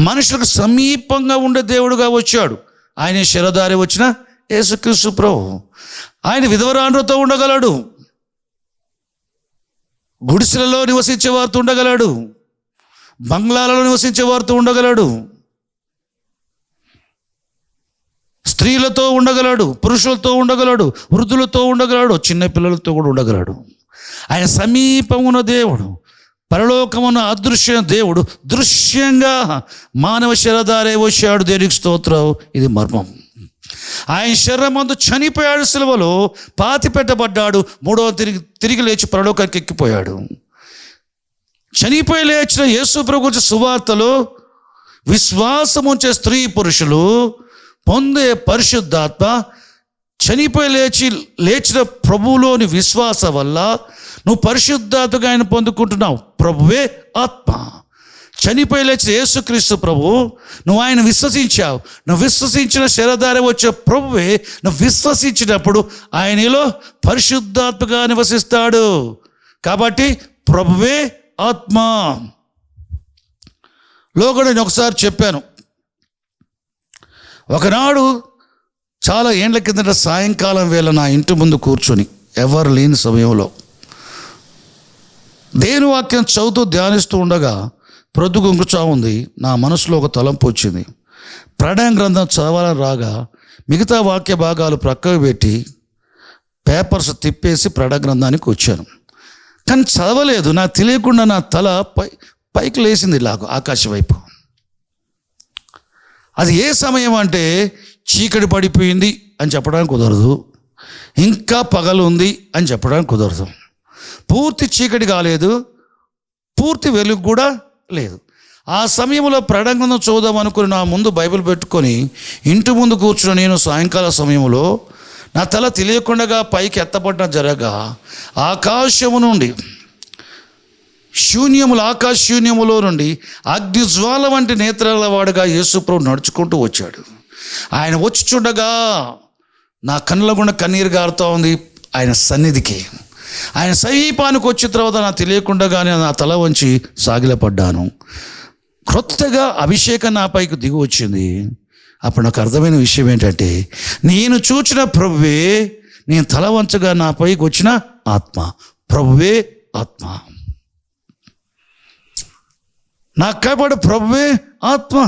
మనుషులకు సమీపంగా ఉండే దేవుడుగా వచ్చాడు. ఆయన శిరధారి వచ్చిన యేసుక్రీస్తు ప్రభు. ఆయన విధవరాండ్రతో ఉండగలడు, గుడిసెలలో నివసించే వారితో ఉండగలడు, బంగ్లాలలో నివసించే వారితో ఉండగలడు, స్త్రీలతో ఉండగలడు, పురుషులతో ఉండగలడు, వృద్ధులతో ఉండగలడు, చిన్నపిల్లలతో కూడా ఉండగలడు. ఆయన సమీపమున్న దేవుడు, పరలోకమున్న అదృశ్య దేవుడు దృశ్యంగా మానవ శరీరధారే వచ్చాడు. దేవునికి స్తోత్రం. ఇది మర్మం. ఆయన శరీరమందు చనిపోయాడు, సిలువలో పాతి పెట్టబడ్డాడు, మూడవ తిరిగి లేచి పరలోకానికి ఎక్కిపోయాడు. చనిపోయి లేచిన యేసు ప్రభు గురించి సువార్తలో విశ్వాసం ఉంచే స్త్రీ పురుషులు పొందే పరిశుద్ధాత్మ, చనిపోయి లేచిన ప్రభువులోని విశ్వాసం వల్ల నువ్వు పరిశుద్ధాత్మగా ఆయన పొందుకుంటున్నావు. ప్రభువే ఆత్మ. చనిపోయి లేచిన యేసుక్రీస్తు ప్రభు, నువ్వు ఆయన విశ్వసించావు. నువ్వు విశ్వసించిన శరీరధారి వచ్చే ప్రభువే నువ్వు విశ్వసించినప్పుడు ఆయనలో పరిశుద్ధాత్మగా నివసిస్తాడు. కాబట్టి ప్రభువే ఆత్మ. లోగడ నేను ఒకసారి చెప్పాను. ఒకనాడు చాలా ఏండ్ల కిందట సాయంకాలం వేళ నా ఇంటి ముందు కూర్చొని ఎవరు లేని సమయంలో దేవుని వాక్యం చదువుతూ ధ్యానిస్తూ ఉండగా ప్రొద్దుగుంకుచా ఉంది. నా మనసులో ఒక తలంపు వచ్చింది. ప్రకటన గ్రంథం చదవాలని రాగా మిగతా వాక్య భాగాలు ప్రక్కకు పెట్టి పేపర్స్ తిప్పేసి ప్రకటన గ్రంథానికి వచ్చాను. కానీ చదవలేదు. నాకు తెలియకుండా నా తల పైకి లేచింది, ఇలాగ ఆకాశం వైపు. అది ఏ సమయం అంటే చీకటి పడిపోయింది అని చెప్పడానికి కుదరదు, ఇంకా పగలు ఉంది అని చెప్పడానికి కుదరదు. పూర్తి చీకటి కాలేదు, పూర్తి వెలుగు కూడా లేదు. ఆ సమయంలో ప్రకటన గ్రంథం చదువుదాం అనుకుని నా ముందు బైబిల్ పెట్టుకొని ఇంటి ముందు కూర్చుని నేను సాయంకాల సమయంలో నా తల తెలియకుండా పైకి ఎత్తపడిన జరగా ఆకాశము నుండి ఆకాశ శూన్యములో నుండి అగ్నిజ్వాల వంటి నేత్రాల వాడుగా యేసుప్రభు నడుచుకుంటూ వచ్చాడు. ఆయన వచ్చి చూడగా నా కళ్ళ గుండా కన్నీరు గారుతూ ఉంది ఆయన సన్నిధికి. ఆయన సమీపానికి వచ్చిన తర్వాత నాకు తెలియకుండానే నా తల వంచి సాగిలపడ్డాను. క్రొత్తగా అభిషేకం నా పైకి దిగి వచ్చింది. అప్పుడు నాకు అర్థమైన విషయం ఏంటంటే, నేను చూచిన ప్రభువే, నేను తల వంచగా నా పైకి వచ్చిన ఆత్మ. ప్రభువే ఆత్మ. నాకు కాబట్టి ప్రభువే ఆత్మ.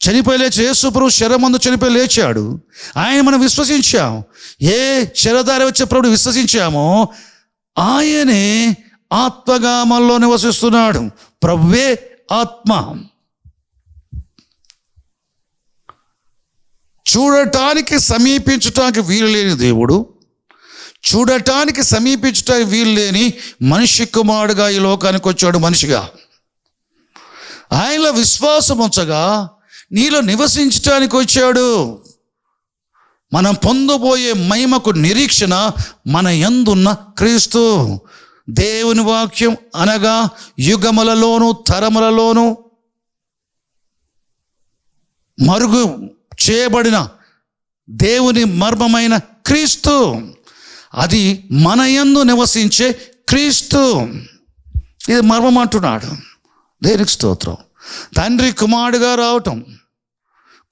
చనిపోయి లేచి యేసు ప్రభు శరీరమందు చనిపోయి లేచాడు. ఆయన మనం విశ్వసించాం. ఏ శరీరధారి వచ్చే ప్రభుడు విశ్వసించామో ఆయనే ఆత్మగా మనలో నివసిస్తున్నాడు. ప్రభువే ఆత్మ. చూడటానికి సమీపించటానికి వీలు లేని దేవుడు, చూడటానికి సమీపించటానికి వీలు లేని మనిషి కుమారుడుగా ఈ లోకానికి వచ్చాడు. మనిషిగా ఆయనలో విశ్వాసం ఉంచగా నీలో నివసించటానికి వచ్చాడు. మనం పొందబోయే మహిమకు నిరీక్షణ మన యందున్న క్రీస్తు. దేవుని వాక్యం అనగా యుగములలోను తరములలోను మరుగు చేయబడిన దేవుని మర్మమైన క్రీస్తు. అది మన యందు నివసించే క్రీస్తు. ఇది మర్మం అంటున్నాడు. దేవునికి స్తోత్రం. తండ్రి కుమారుడుగా రావటం,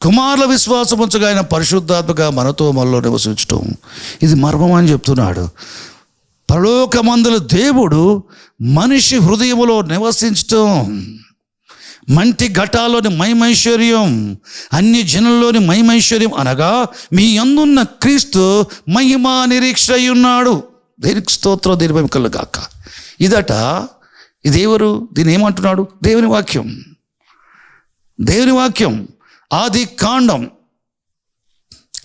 కుమారుల విశ్వాసం ఉంచగా ఆయన పరిశుద్ధాత్మగా మనలో నివసించటం, ఇది మర్మం అని చెప్తున్నాడు. పరలోకమందుల దేవుడు మనిషి హృదయములో నివసించటం, మంటి ఘటాల్లోని మహిమైశ్వర్యం, అన్ని జనుల్లోని మహిమైశ్వర్యం అనగా మీ యందున్న క్రీస్తు మహిమా నిరీక్ష ఉన్నాడు. దేనికి స్తోత్రం, దేని మహిమ గాక. ఇదట. ఇది ఎవరు? దీన్ని ఏమంటున్నాడు? దేవుని వాక్యం. దేవుని వాక్యం ఆది కాండం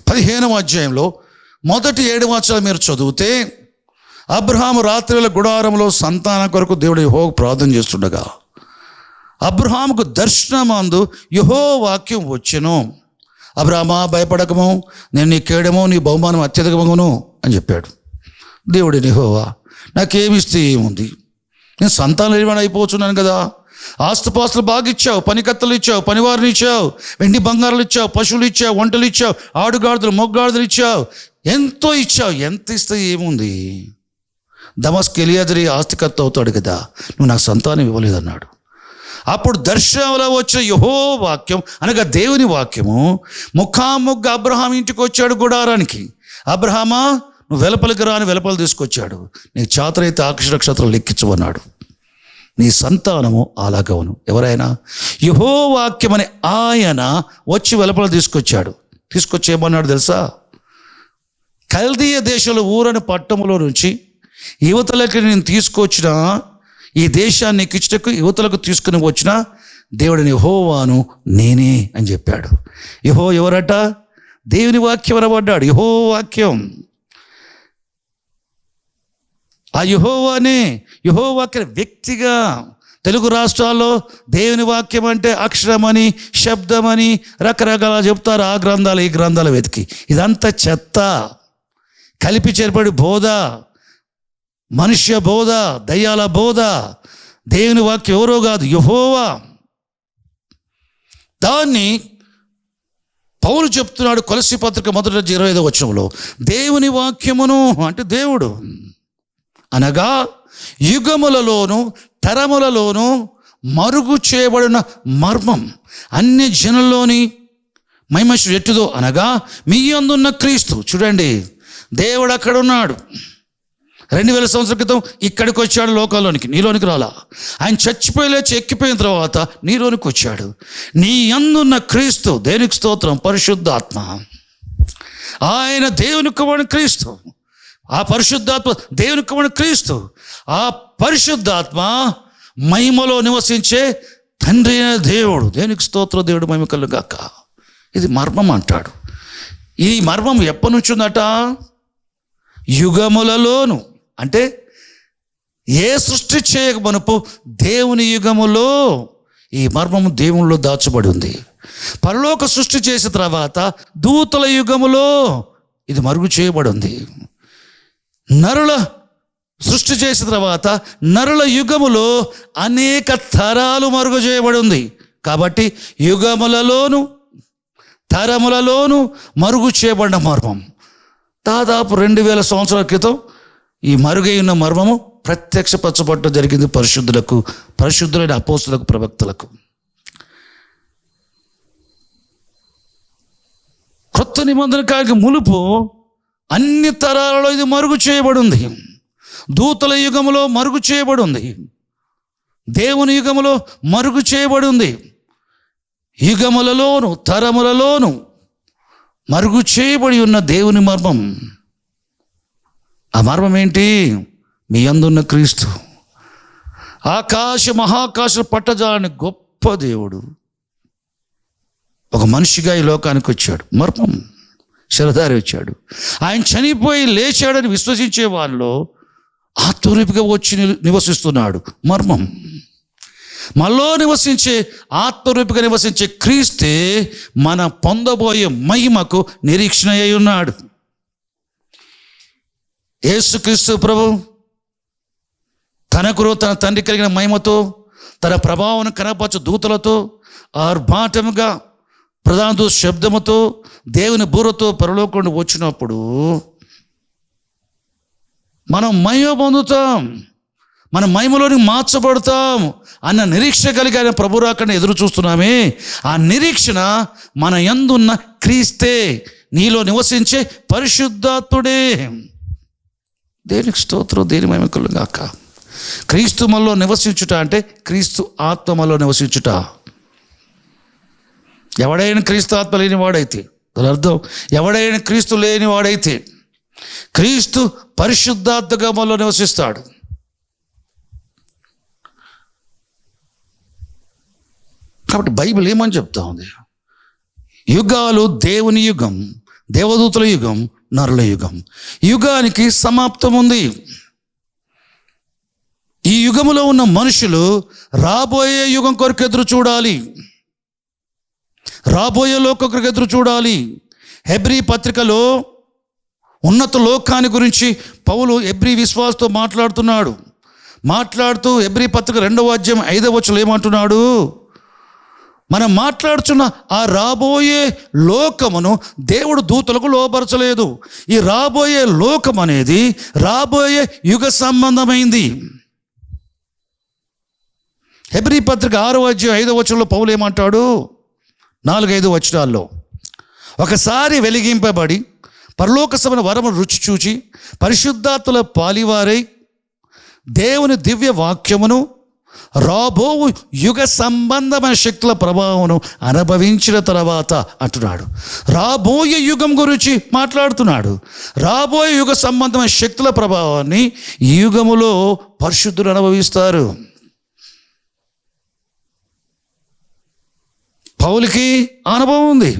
15వ అధ్యాయంలో మొదటి 7 వచనాలు మీరు చదివితే, అబ్రహాము రాత్రివేళ గుడారంలో సంతానం కొరకు దేవుడు యెహోవాకు ప్రార్థన చేస్తుండగా అబ్రహాముకు దర్శనమందు యెహోవా వాక్యం వచ్చెను. అబ్రహామా భయపడకము, నేను నీ కేడము, నీ బహుమానం అత్యధికమగును అని చెప్పాడు. దేవుడు యెహోవా నాకేమిస్తే ఏముంది, నేను సంతానం లేనివాడిని అయిపోతున్నాను కదా. ఆస్తుపాస్తులు బాగా ఇచ్చావు, పనికత్తలు ఇచ్చావు, పనివారిని ఇచ్చావు, వెండి బంగారాలు ఇచ్చావు, పశువులు ఇచ్చావు, వంటలు ఇచ్చావు, ఆడుగాడిదలు మొగ్గాడిదలు ఇచ్చావు, ఎంతో ఇచ్చావు. ఎంత ఇస్తే ఏముంది? దమస్కు ఎలియాజరు ఆస్తికర్త అవుతాడు కదా, నువ్వు నాకు సంతానం ఇవ్వలేదన్నాడు. అప్పుడు దర్శనంలో వచ్చిన యెహోవా వాక్యం అనగా దేవుని వాక్యము ముఖాముఖ అబ్రహాం ఇంటికి వచ్చాడు గుడారానికి. అబ్రహామా, నువ్వు వెలుపలికి రాని వెలుపలు తీసుకొచ్చాడు. నీ చాతురైతే ఆకాశ నక్షత్రాలు లెక్కించమన్నాడు. నీ సంతానము అలాగవను. ఎవరైనా యెహోవా వాక్యం అని ఆయన వచ్చి వెలుపల తీసుకొచ్చాడు. తీసుకొచ్చి ఏమన్నాడు తెలుసా? కల్దీయ దేశంలో ఊరని పట్టణంలో నుంచి యువతలకి నేను తీసుకొచ్చిన ఈ దేశాన్ని ఇచ్చుటకు యువతలకు తీసుకుని వచ్చిన దేవుడిని యెహోవాను నేనే అని చెప్పాడు. యెహోవా ఎవరట? దేవుని వాక్యం అనబడ్డాడు. యెహోవా వాక్యం. ఆ యెహోవానే, యెహోవా వాక్యం వ్యక్తిగా. తెలుగు రాష్ట్రాల్లో దేవుని వాక్యం అంటే అక్షరమని, శబ్దమని రకరకాల చెప్తారు. ఆ గ్రంథాలు ఈ గ్రంథాలు వెతికి. ఇదంతా చెత్త, కలిపి చేర్పడి బోధ, మనుష్య బోధ, దయ్యాల బోధ. దేవుని వాక్యం ఎవరో కాదు, యెహోవా. దాన్ని పౌలు చెప్తున్నాడు కొలస్సీ పత్రిక 1:25 వచనంలో, దేవుని వాక్యమును అంటే దేవుడు అనగా యుగములలోను తరములలోను మరుగు చేయబడిన మర్మం అన్ని జనుల్లోని మహిమ ఎట్టుదో అనగా మీ యందున్న క్రీస్తు. చూడండి, దేవుడు అక్కడ ఉన్నాడు. 2000 సంవత్సరాల క్రితం ఇక్కడికి వచ్చాడు లోకాల్లోనికి, నీలోనికి రాలా. ఆయన చచ్చిపోయి లేచి ఎక్కిపోయిన తర్వాత నీలోనికి వచ్చాడు. నీ యందున్న క్రీస్తు, దేవునికి స్తోత్రం, పరిశుద్ధాత్మ. ఆయన దేవుని కుమారుడు క్రీస్తు. ఆ పరిశుద్ధాత్మ దేవుని కుమారుడు క్రీస్తు. ఆ పరిశుద్ధాత్మ మహిమలో నివసించే తండ్రి అయిన దేవుడు. దేవునికి స్తోత్రం, దేవుడు మహిమ కలుగాక. ఇది మర్మం అంటాడు. ఈ మర్మం ఎప్పటి నుంచి ఉందట? యుగములలోను. అంటే ఏ సృష్టి చేయక మునుపు దేవుని యుగములో ఈ మర్మము దేవునిలో దాచబడి ఉంది. పరలోక సృష్టి చేసిన తర్వాత దూతల యుగములో ఇది మరుగు చేయబడి ఉంది. నరుల సృష్టి చేసిన తర్వాత నరుల యుగములో అనేక తరాలు మరుగు చేయబడి ఉంది. కాబట్టి యుగములలోను తరములలోను మరుగు చేయబడిన మర్మం దాదాపు 2000 సంవత్సరాల క్రితం ఈ మరుగై ఉన్న మర్మము ప్రత్యక్షపరచబడటం జరిగింది పరిశుద్ధులకు, పరిశుద్ధులైన అపోస్తులకు, ప్రవక్తలకు. కొత్త నిబంధన కాలికి మునుపు అన్ని తరాలలో ఇది మరుగు చేయబడి ఉంది. దూతల యుగములో మరుగు చేయబడి ఉంది. దేవుని యుగములో మరుగు చేయబడి ఉంది. యుగములలోను తరములలోను మరుగు చేయబడి ఉన్న దేవుని మర్మం. ఆ మర్మం ఏంటి? మీ యందున్న క్రీస్తు. ఆకాశ మహాకాశ పట్టజాలని గొప్ప దేవుడు ఒక మనిషిగా ఈ లోకానికి వచ్చాడు. మర్మం. శరధారి వచ్చాడు. ఆయన చనిపోయి లేచాడని విశ్వసించే వాళ్ళలో ఆత్మరూపిగా వచ్చి నివసిస్తున్నాడు. మర్మం. మనలో నివసించే ఆత్మరూపిగా నివసించే క్రీస్తే మన పొందబోయే మహిమకు నిరీక్షణ అయి ఉన్నాడు. యేసుక్రీస్తు ప్రభు తనకు తన తండ్రి కలిగిన మహిమతో, తన ప్రభావం కనపరచు దూతలతో, ఆర్భాటముగా ప్రధాన దూత శబ్దముతో, దేవుని బూరతో పరలోకంలో వచ్చినప్పుడు మనం మహిమ పొందుతాం, మన మహిమలోని మార్చబడతాం అన్న నిరీక్షణ కలిగి ఆయన ప్రభు రాకని ఎదురు చూస్తున్నామే. ఆ నిరీక్షణ మన యందున్న క్రీస్తే, నీలో నివసించే పరిశుద్ధాత్ముడే. దేనికి స్తోత్రం, దేని మహిమ కలుగాక. క్రీస్తు మనలో నివసించుట అంటే క్రీస్తు ఆత్మ మనలో నివసించుట. ఎవడైనా క్రీస్తు ఆత్మ లేనివాడైతే, దాని అర్థం ఎవడైనా క్రీస్తు లేనివాడైతే క్రీస్తు పరిశుద్ధాత్మగా మనలో నివసిస్తాడు. కాబట్టి బైబిల్ ఏమని చెప్తా ఉంది? యుగాలు దేవుని యుగం, దేవదూతల యుగం, నరుల యుగం. యుగానికి సమాప్తం ఉంది. ఈ యుగములో ఉన్న మనుషులు రాబోయే యుగం కొరకు ఎదురు చూడాలి, రాబోయే లోకం కొరకు ఎదురు చూడాలి. హెబ్రీ పత్రికలో ఉన్నత లోకాన్ని గురించి పౌలు హెబ్రీ విశ్వాసతో మాట్లాడుతూ హెబ్రీ పత్రిక 2వ అధ్యాయం 5వ వచనంలో ఏమంటున్నాడు? మనం మాట్లాడుచున్న ఆ రాబోయే లోకమును దేవుడు దూతలకు లోపరచలేదు. ఈ రాబోయే లోకం అనేది రాబోయే యుగ సంబంధమైంది. హెబ్రీ పత్రిక 6వ అధ్యాయం 5వ వచనంలో పౌలు ఏమంటాడు? 4-5 వచనాల్లో, ఒకసారి వెలిగింపబడి పరలోకసమైన వరము రుచి చూచి పరిశుద్ధాత్మల పాలివారై దేవుని దివ్య వాక్యమును రాబో యుగ సంబంధమైన శక్తుల ప్రభావం అనుభవించిన తర్వాత అంటున్నాడు. రాబోయే యుగం గురించి మాట్లాడుతున్నాడు. రాబోయే యుగ సంబంధమైన శక్తుల ప్రభావాన్ని ఈ యుగములో పరిశుద్ధులు అనుభవిస్తారు. పౌలుకి అనుభవం ఉంది,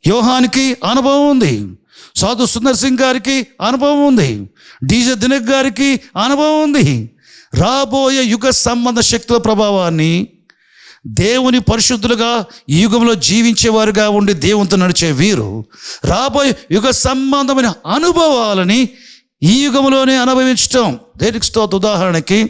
యోహానికి అనుభవం ఉంది, సాధు సుందర్ సింగ్ గారికి అనుభవం ఉంది, డీజే దినక్ గారికి అనుభవం ఉంది. రాబోయే యుగ సంబంధ శక్తుల ప్రభావాన్ని దేవుని పరిశుద్ధులుగా ఈ యుగంలో జీవించేవారుగా ఉండి దేవునితో నడిచే వీరు రాబోయే యుగ సంబంధమైన అనుభవాలని ఈ యుగంలోనే అనుభవించటం. దేనికి స్తోత్రం. ఉదాహరణకి,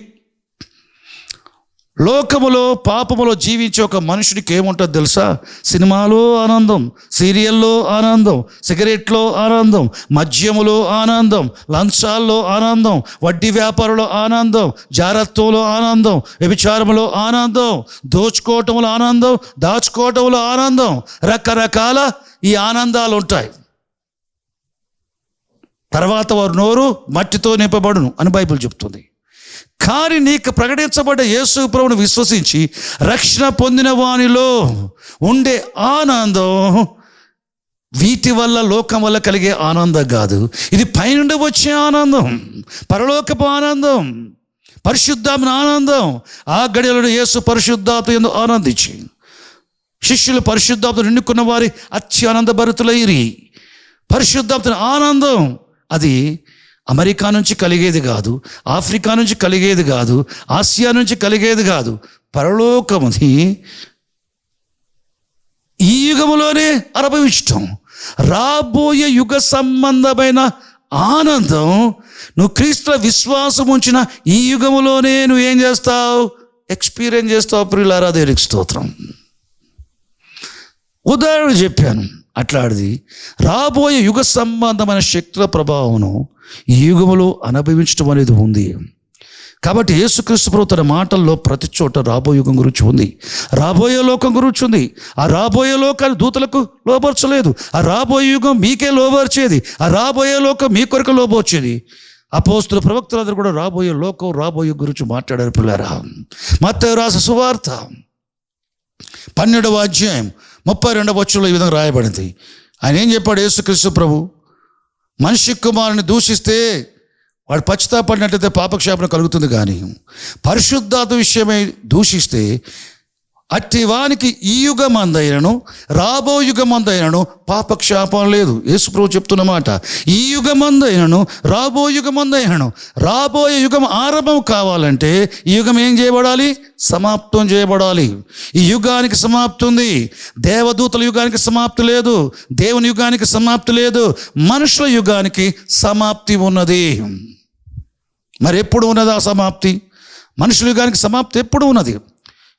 లోకములో పాపములో జీవించే ఒక మనుషుడికి ఏముంటుంది తెలుసా? సినిమాలో ఆనందం, సీరియల్లో ఆనందం, సిగరెట్లో ఆనందం, మద్యములో ఆనందం, లంచాల్లో ఆనందం, వడ్డీ వ్యాపారంలో ఆనందం, జారత్వంలో ఆనందం, వ్యభిచారంలో ఆనందం, దోచుకోవటంలో ఆనందం, దాచుకోవటంలో ఆనందం, రకరకాల ఈ ఆనందాలు ఉంటాయి. తర్వాత వారు నోరు మట్టితో నింపబడును అని బైబిల్ చెప్తుంది. కానీ నీకు ప్రకటించబడ్డ యేసు ప్రభువును విశ్వసించి రక్షణ పొందిన వానిలో ఉండే ఆనందం వీటి వల్ల, లోకం వల్ల కలిగే ఆనందం కాదు. ఇది పైనుండి వచ్చే ఆనందం, పరలోకపు ఆనందం, పరిశుద్ధాత్మ ఆనందం. ఆ గడియలో యేసు పరిశుద్ధాత్మ యందు ఆనందించి శిష్యులు పరిశుద్ధాత్మ నిండుకున్న వారి అత్యానందభరితులైరి. పరిశుద్ధాత్మ ఆనందం అది అమెరికా నుంచి కలిగేది కాదు, ఆఫ్రికా నుంచి కలిగేది కాదు, ఆసియా నుంచి కలిగేది కాదు. పరలోకముది ఈ యుగములోనే అనుభవించటం. రాబోయే యుగ సంబంధమైన ఆనందం నువ్వు క్రీస్తుల విశ్వాసం ఉంచిన ఈ యుగములోనే నువ్వు ఏం చేస్తావు? ఎక్స్పీరియన్స్ చేస్తావు. ప్రియులారా, దేవునికి స్తోత్రం. ఉదాహరణ చెప్పాను. అట్లాంటిది రాబోయే యుగ సంబంధమైన శక్తుల ప్రభావం ఈ యుగములో అనుభవించడం అనేది ఉంది. కాబట్టి యేసుక్రీస్తు ప్రభు తన మాటల్లో ప్రతి చోట రాబోయే యుగం గురించి ఉంది, రాబోయే లోకం గురించి ఉంది. ఆ రాబోయే లోకాలు దూతలకు లోబర్చలేదు, ఆ రాబోయే యుగం మీకే లోబర్చేది, ఆ రాబోయే లోకం మీ కొరకు లోబర్చేది. అపోస్తుల ప్రవక్తలందరూ కూడా రాబోయే లోకం, రాబోయే గురించి మాట్లాడారు. పిల్లరా, మత్తయి రాసిన సువార్త 12వ అధ్యాయం 32వ వచనంలో ఈ విధంగా రాయబడింది. ఆయన ఏం చెప్పాడు? యేసుక్రీస్తు ప్రభు, మనిషి కుమారుని దూషిస్తే వాడు పశ్చాత్తాపడినట్లయితే పాపక్షేపణ కలుగుతుంది, కానీ పరిశుద్ధాత్మ విషయమై దూషిస్తే అట్టి వానికి ఈ యుగమందైనను రాబో యుగమందైనను పాపక్షేపం లేదు. యేసుప్రభు చెప్తున్న మాట, ఈ యుగమందైనను రాబో యుగమందైనను. రాబోయే యుగం ఆరంభం కావాలంటే ఈ యుగం ఏం చేయబడాలి? సమాప్తం చేయబడాలి. ఈ యుగానికి సమాప్తి ఉంది. దేవదూతల యుగానికి సమాప్తి లేదు, దేవుని యుగానికి సమాప్తి లేదు, మనుషుల యుగానికి సమాప్తి ఉన్నది. మరి ఎప్పుడు ఉన్నది ఆ సమాప్తి? మనుషుల యుగానికి సమాప్తి ఎప్పుడు ఉన్నది?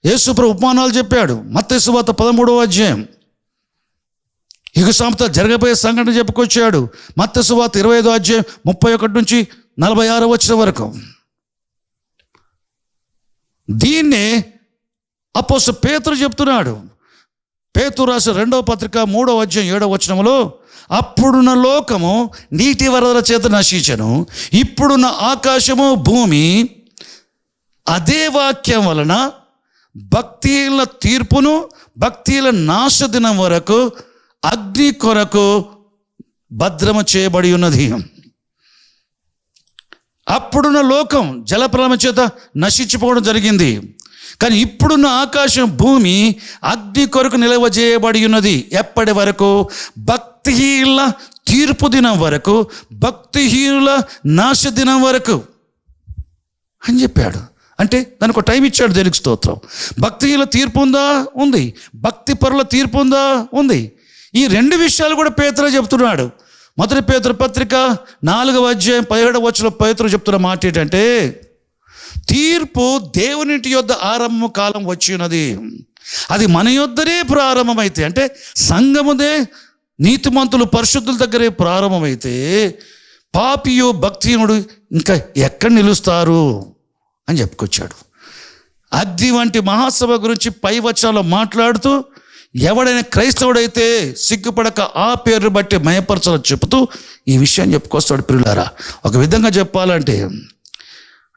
యేసుప్రభు ఉపమానాలు చెప్పాడు. మత్తయి సువార్త 13వ అధ్యాయం యుగ సమాప్తి జరగబోయే సంఘటన చెప్పుకొచ్చాడు. మత్తయి సువార్త 25వ అధ్యాయం 31 నుంచి 46 వచనం వరకు. దీన్నే అపోస్తలుడు పేతురు చెప్తున్నాడు. పేతురు రాసిన 2వ పత్రిక 3వ అధ్యాయం 7వ వచనంలో, అప్పుడున్న లోకము నీటి వరదల చేత నశించెను, ఇప్పుడున్న ఆకాశము భూమి అదే వాక్యం వలన భక్తిహీనుల తీర్పును, భక్తిహీనుల నాశదినం వరకు అగ్ని కొరకు భద్రము చేయబడి ఉన్నది. అప్పుడున్న లోకం జలప్రలయం చేత నశించిపోవడం జరిగింది, కానీ ఇప్పుడున్న ఆకాశం భూమి అగ్ని కొరకు నిల్వ చేయబడి ఉన్నది. ఎప్పటి వరకు? భక్తిహీనుల తీర్పు దినం వరకు, భక్తిహీనుల నాశ దినం వరకు అని చెప్పాడు. అంటే దానికి ఒక టైం ఇచ్చాడు. దేవునికి స్తోత్రం. భక్తిహీనుల తీర్పు ఉందా? ఉంది. భక్తి పరుల తీర్పు ఉందా? ఉంది. ఈ రెండు విషయాలు కూడా పేతురు చెప్తున్నాడు. మొదటి పేతురు పత్రిక 4వ అధ్యాయం 17వ వచనంలో పేతురు చెప్తున్న మాట ఏంటంటే, తీర్పు దేవునింటి యొద్ద ఆరంభ కాలం వచ్చి ఉన్నది. అది మన యొద్దనే ప్రారంభమైతే, అంటే సంఘముదే నీతిమంతులు పరిశుద్ధుల దగ్గరే ప్రారంభమైతే, పాపియో భక్తిహీనుడు ఇంకా ఎక్కడ నిలుస్తారు అని చెప్పుకొచ్చాడు. అగ్ని వంటి మహాసభ గురించి పై వచనాల్లో మాట్లాడుతూ ఎవడైనా క్రైస్తవుడైతే సిగ్గుపడక ఆ పేరు బట్టి మయపరచాలని చెబుతూ ఈ విషయాన్ని చెప్పుకొస్తాడు. ప్రియులారా, ఒక విధంగా చెప్పాలంటే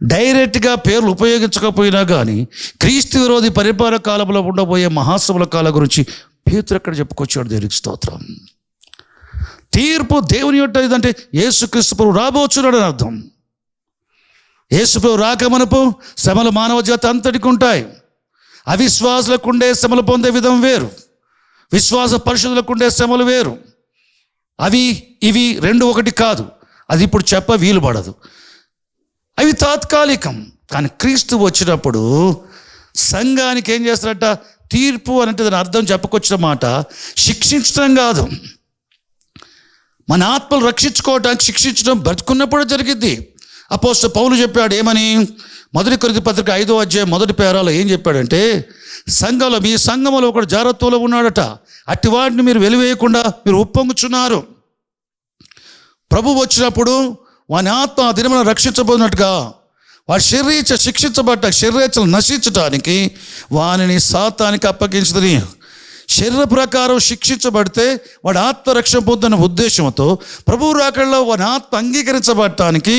డైరెక్ట్గా పేర్లు ఉపయోగించకపోయినా కానీ క్రీస్తు విరోధి పరిపాలన కాలంలో ఉండబోయే మహాసభల కాలం గురించి పేతురు ఎక్కడ చెప్పుకొచ్చాడు. దేవునికి స్తోత్రం. తీర్పు దేవుని యొక్క ఇదంటే యేసుక్రీస్తు ప్రభు రాబోచున్నాడు అని అర్థం. యేసు ప్రభు రాకమనుపు శ్రమలు మానవ జాతి అంతటికి ఉంటాయి. అవిశ్వాసులకు ఉండే శ్రమలు పొందే విధం వేరు, విశ్వాస పరిశుద్ధులకు ఉండే శ్రమలు వేరు. అవి ఇవి రెండు ఒకటి కాదు. అది ఇప్పుడు చెప్ప వీలు పడదు. అవి తాత్కాలికం. కానీ క్రీస్తు వచ్చినప్పుడు సంఘానికి ఏం చేస్తారట? తీర్పు అంటే దాని అర్థం చెప్పుకొచ్చిన మాట శిక్షించడం కాదు, మన ఆత్మలు రక్షించుకోవటానికి శిక్షించడం బ్రతుకున్నప్పుడు జరిగిద్ది. అపోస్తలుడు పౌలు చెప్పాడు ఏమని? 1 కొరింథీ పత్రిక 5వ అధ్యాయం 1వ పేరాలో ఏం చెప్పాడంటే, సంఘంలో మీ సంఘంలో ఒకడు జారత్వంలో ఉన్నాడట, అట్టి వాడిని మీరు వెలివేయకుండా మీరు ఉప్పొంగుచున్నారు. ప్రభు వచ్చినప్పుడు వాని ఆత్మ ఆ దినమున రక్షించబోతున్నట్టుగా వాడి శరీర శిక్షించబడ్డ శరీరచలు నశించడానికి వానిని సాతానికి అప్పగించదని. శరీర ప్రకారం శిక్షించబడితే వాడి ఆత్మరక్షణ పొందుతున్న ఉద్దేశంతో ప్రభువు రాకడలో వాడి ఆత్మ అంగీకరించబడటానికి,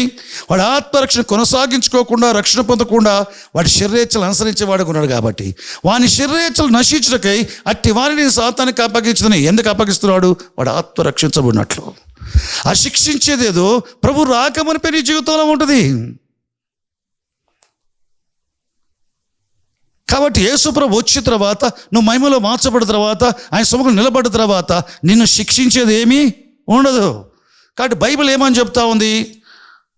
వాడి ఆత్మరక్షణ కొనసాగించుకోకుండా రక్షణ పొందకుండా వాడి శరీరచలు అనుసరించేవాడుగా ఉన్నాడు. కాబట్టి వాని శరీరచలు నశించుటకై అట్టి వారిని సాతానికి అప్పగించదని. ఎందుకు అప్పగిస్తున్నాడు? వాడు ఆత్మ రక్షించబడినట్లు. ఆ శిక్షించేదేదో ప్రభు రాకమనిపై నీ జీవితంలో ఉంటుంది. కాబట్టి యేసు ప్రభు వచ్చిన తర్వాత, నువ్వు మహిమలో మార్చబడిన తర్వాత, ఆయన సముఖంలో నిలబడిన తర్వాత నిన్ను శిక్షించేది ఏమీ ఉండదు. కాబట్టి బైబిల్ ఏమని చెప్తా ఉంది?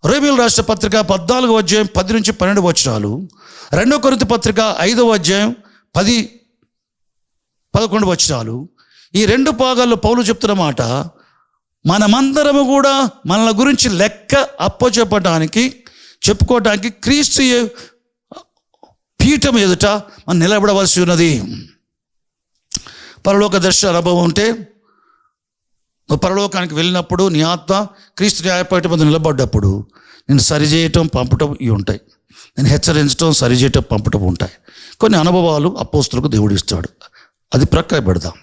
రోమీయుల రాసిన పత్రిక 14వ అధ్యాయం 10 నుంచి 12 వచనాలు, 2 కొరింథీ పత్రిక 5వ అధ్యాయం 10, 11 వచనాలు. ఈ 2 భాగాల్లో పౌలు చెప్తున్న మాట, మనమందరము కూడా మనల గురించి లెక్క అప్పచెప్పడానికి చెప్పుకోవడానికి క్రీస్తు పీఠం ఎదుట మనం నిలబడవలసి ఉన్నది. పరలోక దర్శన అనుభవం ఉంటే నువ్వు పరలోకానికి వెళ్ళినప్పుడు నీ ఆత్మ క్రీస్తు న్యాయపీఠం మీద నిలబడ్డప్పుడు నేను సరిచేయటం పంపటం ఇవి ఉంటాయి. నేను హెచ్చరించడం సరిచేయటం పంపటం ఉంటాయి. కొన్ని అనుభవాలు అపోస్తులకు దేవుడు ఇస్తాడు, అది ప్రక్క పెడదాం.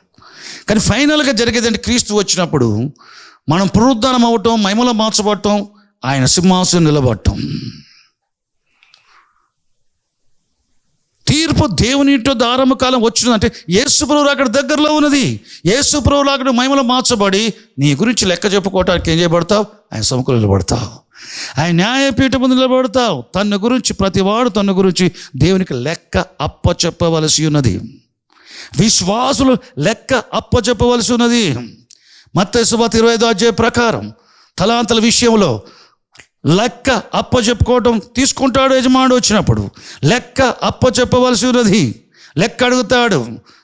కానీ ఫైనల్గా జరిగేదంటే క్రీస్తు వచ్చినప్పుడు మనం పునరుద్ధానం అవ్వటం, మహిమలో మార్చబడటం, ఆయన సింహాసనం నిలబడటం. తీర్పు దేవుని ఆరంభ కాలం వచ్చిందంటే యేసు ప్రభువు అక్కడ దగ్గరలో ఉన్నది. యేసు ప్రభువు అక్కడ మహిమలో మార్చబడి నీ గురించి లెక్క చెప్పుకోవటానికి ఏం చేయబడతావు? ఆయన సముఖంలో నిలబడతావు, ఆయన న్యాయపీఠం ముందు నిలబడతావు. తన గురించి ప్రతివాడు తన గురించి దేవునికి లెక్క అప్పచెప్పవలసి ఉన్నది. విశ్వాసులు లెక్క అప్పచెప్పవలసి ఉన్నది. మత్తయి సువార్త 25వ అధ్యాయం ప్రకారం తలాంతుల విషయంలో లెక్క అప్పచెప్పుకోవటం తీసుకుంటాడు. యజమానుడు వచ్చినప్పుడు లెక్క అప్పచెప్పవలసి ఉన్నది. లెక్క అడుగుతాడు,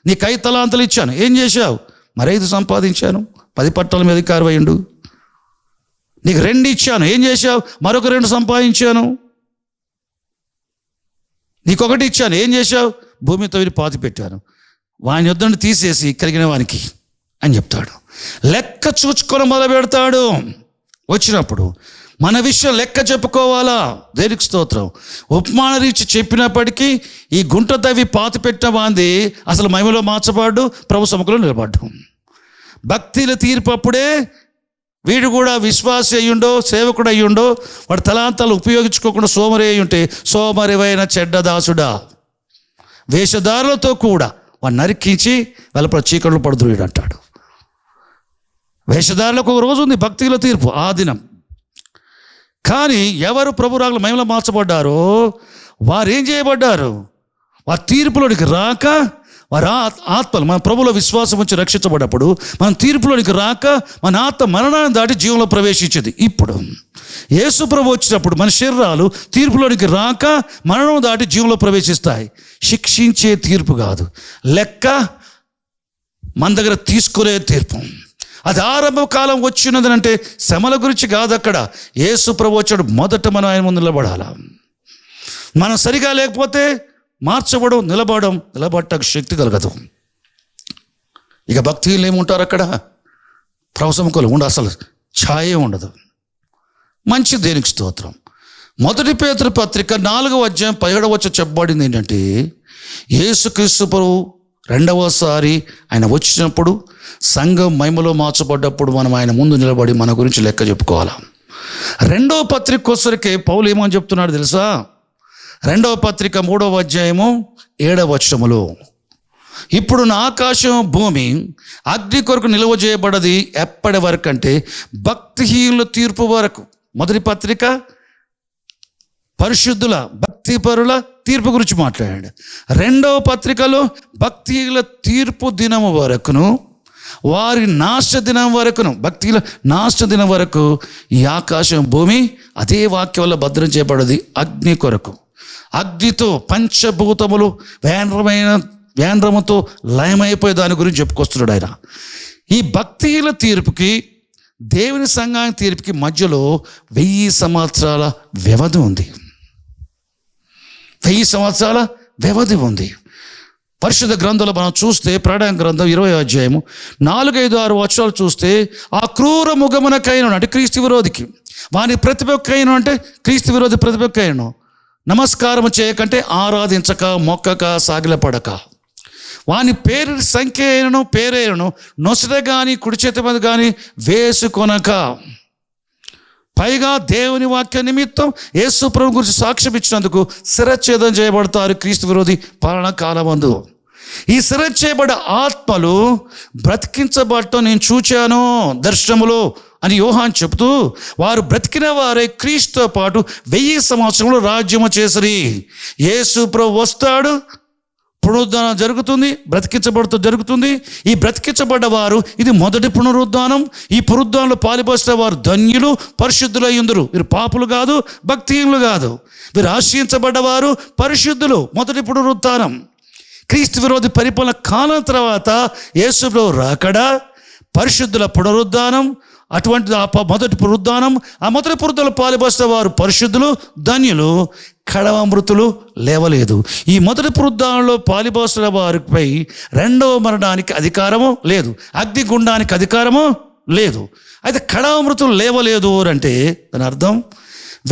నీకు 5 తలాంతులు ఇచ్చాను, ఏం చేశావు? మరి 5 సంపాదించాను, 10 పట్టాల మీద కారువయ్యిండు. నీకు 2 ఇచ్చాను, ఏం చేశావు? మరొక 2 సంపాదించాను. నీకు 1 ఇచ్చాను, ఏం చేశావు? భూమితో వీరి పాతి పెట్టాను. వాని యొద్ద తీసేసి కలిగిన వానికి అని చెప్తాడు. లెక్క చూచుకొని మొదలు పెడతాడు. వచ్చినప్పుడు మన విషయం లెక్క చెప్పుకోవాలా? దేవునికి స్తోత్రం. ఉపమాన రీచి చెప్పినప్పటికీ ఈ గుంట తవ్వి పాతి పెట్టిన వాంది అసలు మహిమలో మార్చబడ్డు, ప్రభు సముఖంలో నిలబడ్డు. భక్తిల తీర్పు అప్పుడే వీడు కూడా విశ్వాసి అయ్యుండో సేవకుడు అయ్యుండో వాడు తలాంతాలు ఉపయోగించుకోకుండా సోమరి అయి ఉంటే, సోమరివైన చెడ్డదాసుడా, వేషధారులతో కూడా వాడు నరికించి వెలపల చీకట్లు పడుతూ వీడు అంటాడు. వేషధారులకు ఒక రోజు ఉంది భక్తిలో తీర్పు, ఆ దినం. కానీ ఎవరు ప్రభు రాకడలో మహిమలో మార్చబడ్డారో వారు ఏం చేయబడ్డారు? వారి తీర్పులోనికి రాక, వారి ఆత్మలు మన ప్రభులో విశ్వాసం వచ్చి రక్షించబడ్డప్పుడు మన తీర్పులోనికి రాక మన ఆత్మ మరణాన్ని దాటి జీవంలో ప్రవేశించేది. ఇప్పుడు యేసు ప్రభు వచ్చినప్పుడు మన శరీరాలు తీర్పులోనికి రాక మరణం దాటి జీవంలో ప్రవేశిస్తాయి. శిక్షించే తీర్పు కాదు, లెక్క మన దగ్గర తీసుకునే తీర్పు. అది ఆరంభ కాలం వచ్చినదనంటే శ్రమల గురించి కాదు. అక్కడ యేసు ప్రభు వచ్చాడు, మొదట మనం ఆయన ముందు నిలబడాలా. మనం సరిగా లేకపోతే మార్చబడం, నిలబడటకు శక్తి కలగదు. ఇక భక్తులు ఏముంటారు అక్కడ? ప్రభు సముఖంలో ఉండ అసలు ఛాయే ఉండదు. మంచి దేనికి స్తోత్రం. మొదటి పేతురు పత్రిక 4వ అధ్యాయం 17వ వచనం చెప్పబడింది ఏంటంటే, యేసుక్రీస్తు ప్రభువు రెండవసారి ఆయన వచ్చినప్పుడు సంఘం మహిమలో మార్చబడ్డప్పుడు మనం ఆయన ముందు నిలబడి మన గురించి లెక్క చెప్పుకోవాలి. రెండవ పత్రిక వచ్చరికి పౌలు ఏమని చెప్తున్నాడు తెలుసా? రెండవ పత్రిక 3వ అధ్యాయము 7వ వచనములో, ఇప్పుడు నా ఆకాశం భూమి అగ్ని కొరకు నిల్వ చేయబడది ఎప్పటి వరకు అంటే భక్తిహీనుల తీర్పు వరకు. మొదటి పత్రిక పరిశుద్ధుల భక్తిపరుల తీర్పు గురించి మాట్లాడాడు. రెండవ పత్రికలో భక్తిహీనుల తీర్పు దినము వరకును, వారి నాశ దినం వరకును, భక్తిల నాశ దినం వరకు ఈ ఆకాశం భూమి అదే వాక్యం వల్ల భద్రం చేయబడది అగ్ని కొరకు. అగ్నితో పంచభూతములు వేంద్రముతో లయమైపోయే దాని గురించి చెప్పుకొస్తున్నాడు ఆయన. ఈ భక్తిహీనుల తీర్పుకి దేవుని సంఘానికి తీర్పుకి మధ్యలో 1000 సంవత్సరాల వ్యవధి ఉంది. 1000 సంవత్సరాల వ్యవధి ఉంది. పరిశుద్ధ గ్రంథంలో మనం చూస్తే ప్రకటన గ్రంథం 20వ అధ్యాయము 4, 5, 6 వచనాలు చూస్తే, ఆ క్రూర ముఖమునకైన అంటే క్రీస్తు విరోధికి, వాని ప్రతిపక్కైన అంటే క్రీస్తు విరోధి ప్రతిపక్కైన నమస్కారం చేయకంటే ఆరాధించక మొక్కక సాగిలపడక, వాని పేరు సంఖ్య అయినను పేరైనను నొసట కానీ కుడి చేతి మీద కానీ వేసుకొనక, పైగా దేవుని వాక్య నిమిత్తం యేసు ప్రభు గురించి సాక్ష్యం ఇచ్చినందుకు శిరచ్ఛేదం చేయబడతారు క్రీస్తు విరోధి పాలన కాలమందు. ఈ శిరచ్ఛేయబడ్డ ఆత్మలు బ్రతికించబడటం నేను చూచాను దర్శనములో అని యోహాను చెబుతూ, వారు బ్రతికిన వారే క్రీస్తుతో పాటు 1000 సంవత్సరములు రాజ్యము చేసిరి. యేసు ప్రభు వస్తాడు, పునరుద్ధానం జరుగుతుంది, బ్రతికించబడుతూ జరుగుతుంది. ఈ బ్రతికించబడ్డ వారు ఇది మొదటి పునరుద్ధానం. ఈ పునరుద్ధానంలో పాలుపోసిన వారు ధన్యులు, పరిశుద్ధులయ్యుందురు. వీరు పాపులు కాదు, భక్తిహీనులు కాదు. వీరు ఆశ్రయించబడ్డవారు పరిశుద్ధులు. మొదటి పునరుద్ధానం. క్రీస్తు విరోధి పరిపాలన కాలం తర్వాత యేసు ప్రభు రాకడా, పరిశుద్ధుల పునరుద్ధానం, అటువంటి మొదటి పునరుద్ధానం. ఆ మొదటి పునరుద్ధానంలో పాలుపోసిన వారు పరిశుద్ధులు, ధన్యులు. కడవ మృతులు లేవలేదు. ఈ మొదటి పునరుద్ధానంలో పాలుపోసిన వారిపై రెండవ మరణానికి అధికారము లేదు, అగ్నిగుండానికి అధికారము లేదు. అయితే కడవ మృతులు లేవలేదు అంటే దాని అర్థం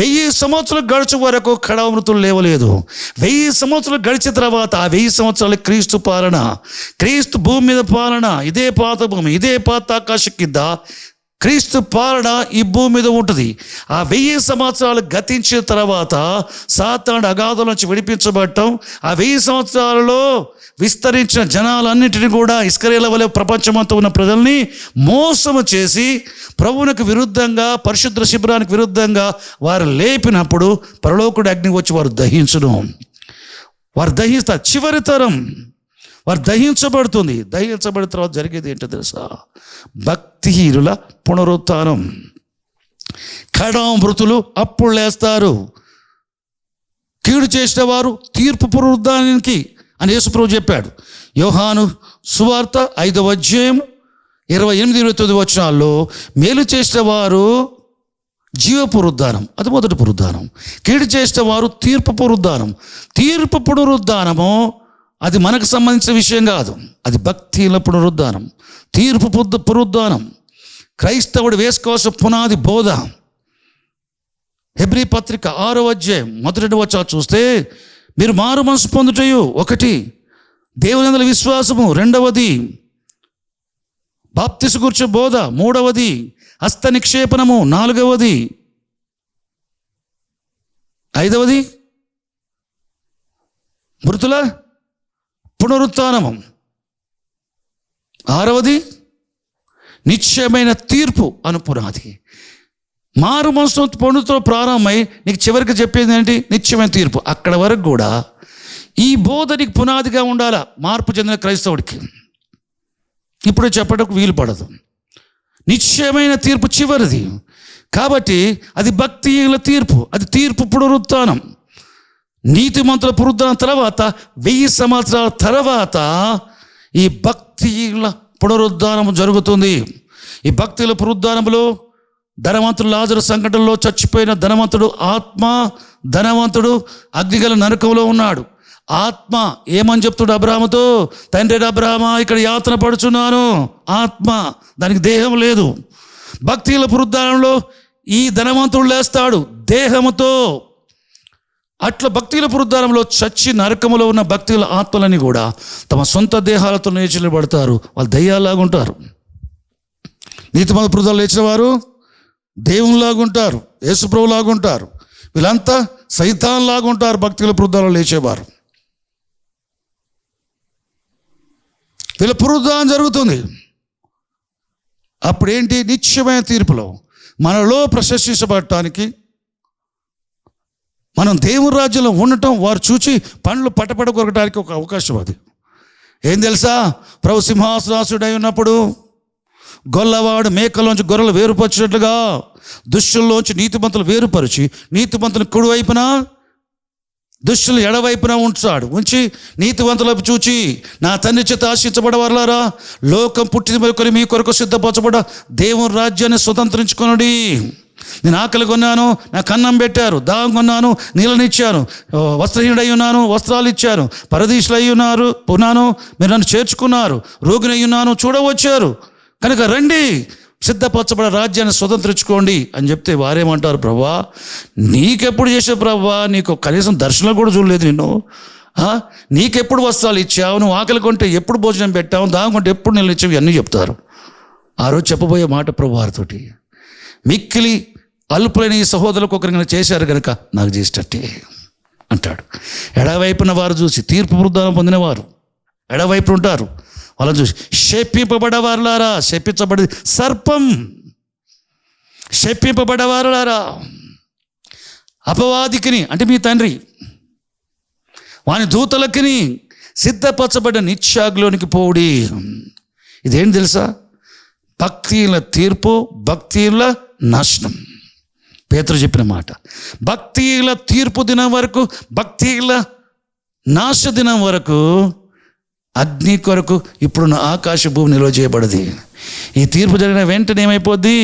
1000 సంవత్సరాలు గడిచే వరకు కడవ మృతులు లేవలేదు. 1000 సంవత్సరాలు గడిచిన తర్వాత ఆ 1000 సంవత్సరాలు క్రీస్తు పాలన, క్రీస్తు భూమి మీద పాలన. ఇదే పాత భూమి, ఇదే పాత ఆకాశం కింద క్రీస్తు పాలన ఈ భూమి మీద ఉంటుంది. ఆ 1000 సంవత్సరాలు గతించిన తర్వాత సాతాను అగాధం నుంచి విడిపించబడటం, ఆ 1000 సంవత్సరాలలో విస్తరించిన జనాలన్నింటినీ కూడా ఇస్కరేల వలె ప్రపంచమంతా ఉన్న ప్రజల్ని మోసము చేసి ప్రభువునికి విరుద్ధంగా, పరిశుద్ధ శిబిరానికి విరుద్ధంగా వారు లేపినప్పుడు పరలోకుడి అగ్ని వచ్చి వారు దహించును. వారు దహిస్తారు. చివరి తరం వారు దహించబడుతుంది. దహించబడిన తర్వాత జరిగేది ఏంటో తెలుసా? భక్తిహీనుల పునరుత్థానం. కడవ మృతులు అప్పుడు లేస్తారు. కీడు చేసిన వారు తీర్పు పునరుద్ధానానికి అని యేసుప్రభు చెప్పాడు. యోహాను సువార్త 5వ అధ్యాయం 28, 29 వచనాల్లో మేలు చేసిన వారు జీవ పునరుద్ధానం, అది మొదటి పునరుద్ధానం. కీడు చేసిన వారు తీర్పు పునరుద్ధానం. తీర్పు పునరుద్ధానము అది మనకు సంబంధించిన విషయం కాదు, అది భక్తిల పునరుద్ధానం. తీర్పు పునరుద్ధానం క్రైస్తవుడు వేసుకోవాల్సిన పునాది బోధ. హెబ్రీ పత్రిక 6వ అధ్యాయం 1-2 వచనాలు చూస్తే, మీరు మారు మనసు పొందుటయు 1, దేవుని యందు విశ్వాసము 2వది, బాప్తిసు గురించి బోధ 3వది, హస్త నిక్షేపణము 4వది, 5వది మృతుల పునరుత్థానము, 6వది నిశ్చయమైన తీర్పు అను పునాది. మారు మనసు పొందుతో ప్రారంభమై నీకు చివరికి చెప్పేది ఏంటి? నిత్యమైన తీర్పు. అక్కడ వరకు కూడా ఈ బోధ నీకు పునాదిగా ఉండాలా మార్పు చెందిన క్రైస్తవుడికి. ఇప్పుడు చెప్పడానికి వీలు పడదు. నిశ్చయమైన తీర్పు చివరిది కాబట్టి అది భక్తిహీనుల తీర్పు, అది తీర్పు పునరుత్థానం. నీతిమంతుల పునరుద్ధానం తర్వాత 1000 సంవత్సరాల తర్వాత ఈ భక్తిహీనుల పునరుద్ధానం జరుగుతుంది. ఈ భక్తుల పునరుద్ధానంలో ధనవంతుడు లాజరు సంఘటనలో చచ్చిపోయిన ధనవంతుడు ఆత్మ, ధనవంతుడు అగ్నిగల నరకంలో ఉన్నాడు. ఆత్మ ఏమని చెప్తాడు అబ్రాహాముతో? తండ్రి అబ్రాహామా, ఇక్కడ యాతన పడుచున్నాను. ఆత్మ, దానికి దేహం లేదు. భక్తుల పునరుద్ధానంలో ఈ ధనవంతుడు లేస్తాడు దేహముతో, అట్లా భక్తుల పునరుద్ధానంలో చచ్చి నరకములో ఉన్న భక్తుల ఆత్మలని కూడా తమ సొంత దేహాలతో లేచబడతారు. వాళ్ళు దయ్యాల్లాగా ఉంటారు. నీతిమంతుల పునరుద్ధానం లేచిన వారు దేవునిలాగా ఉంటారు, యేసుప్రభులాగా ఉంటారు. వీళ్ళంతా సైతాన్లాగా ఉంటారు. భక్తుల పునరుద్ధానం లేచేవారు. వీళ్ళ పునరుద్ధానం జరుగుతుంది. అప్పుడేంటి? నిత్యమైన తీర్పులో మనలో ప్రశంసించబడటానికి, మనం దేవుని రాజ్యంలో ఉండటం వారు చూచి పండ్లు పటపట కొరకడానికి ఒక అవకాశం. అది ఏం తెలుసా? ప్రభు సింహాసనాసుడై ఉన్నప్పుడు గొల్లవాడు మేకలోంచి గొర్రెలు వేరుపరిచినట్లుగా దుష్టుల్లోంచి నీతిమంతులు వేరుపరిచి నీతిమంతులు కుడివైపున దుష్టులు ఎడవైపున ఉంచి నీతివంతులకు చూచి, నా తండ్రి చేత ఆశించబడవారులారా, లోకం పుట్టిన మొదలుకొని మీ కొరకు సిద్ధపరచబడ దేవుని రాజ్యాన్ని స్వతంత్రించుకొనుడి. నేను ఆకలి కొన్నాను, నాకు అన్నం పెట్టారు, దాహం కొన్నాను, నీళ్ళనిచ్చాను, వస్త్రహీనుడై ఉన్నాను, వస్త్రాలు ఇచ్చాను, పరదేశులు అయి ఉన్నాను, మీరు నన్ను చేర్చుకున్నారు, రోగిని అయి ఉన్నాను, చూడవచ్చారు, కనుక రండి, సిద్ధపరచబడ రాజ్యాన్ని స్వతంత్రించుకోండి అని చెప్తే వారేమంటారు? ప్రభువా, నీకెప్పుడు చేసే ప్రభువా, నీకు కనీసం దర్శనం కూడా చూడలేదు నిన్ను. నీకెప్పుడు వస్త్రాలు ఇచ్చావు, నువ్వు ఆకలి కొంటే ఎప్పుడు భోజనం పెట్టావు, దాహం కొంటే ఎప్పుడు నీళ్ళు ఇచ్చావు, ఇవన్నీ చెప్తారు. ఆ రోజు చెప్పబోయే మాట ప్రభు వారితోటి, మిక్కిలి అల్పులైన ఈ సహోదరులకు ఒకరిని చేశారు కనుక నాకు చేసేటట్టే అంటాడు. ఎడవైపున వారు చూసి, తీర్పు పునరుద్ధానం పొందినవారు ఎడవైపు ఉంటారు, వాళ్ళని చూసి శపింపబడవారులారా, శపించబడి సర్పం, శపింపబడవారులారా, అపవాదికిని అంటే మీ తండ్రి వాని దూతలకిని సిద్ధపరచబడ్డ నిత్యాగ్లోనికి పోవుడి. ఇదేం తెలుసా? భక్తిల తీర్పు, భక్తిల నాశనం. పేతురు చెప్పిన మాట. భక్తిల తీర్పు దినం వరకు, భక్తిల నాశ దినం వరకు అగ్ని కొరకు ఇప్పుడున్న ఆకాశ భూమి నిల్వ చేయబడది. ఈ తీర్పు జరిగిన వెంటనే ఏమైపోద్ది?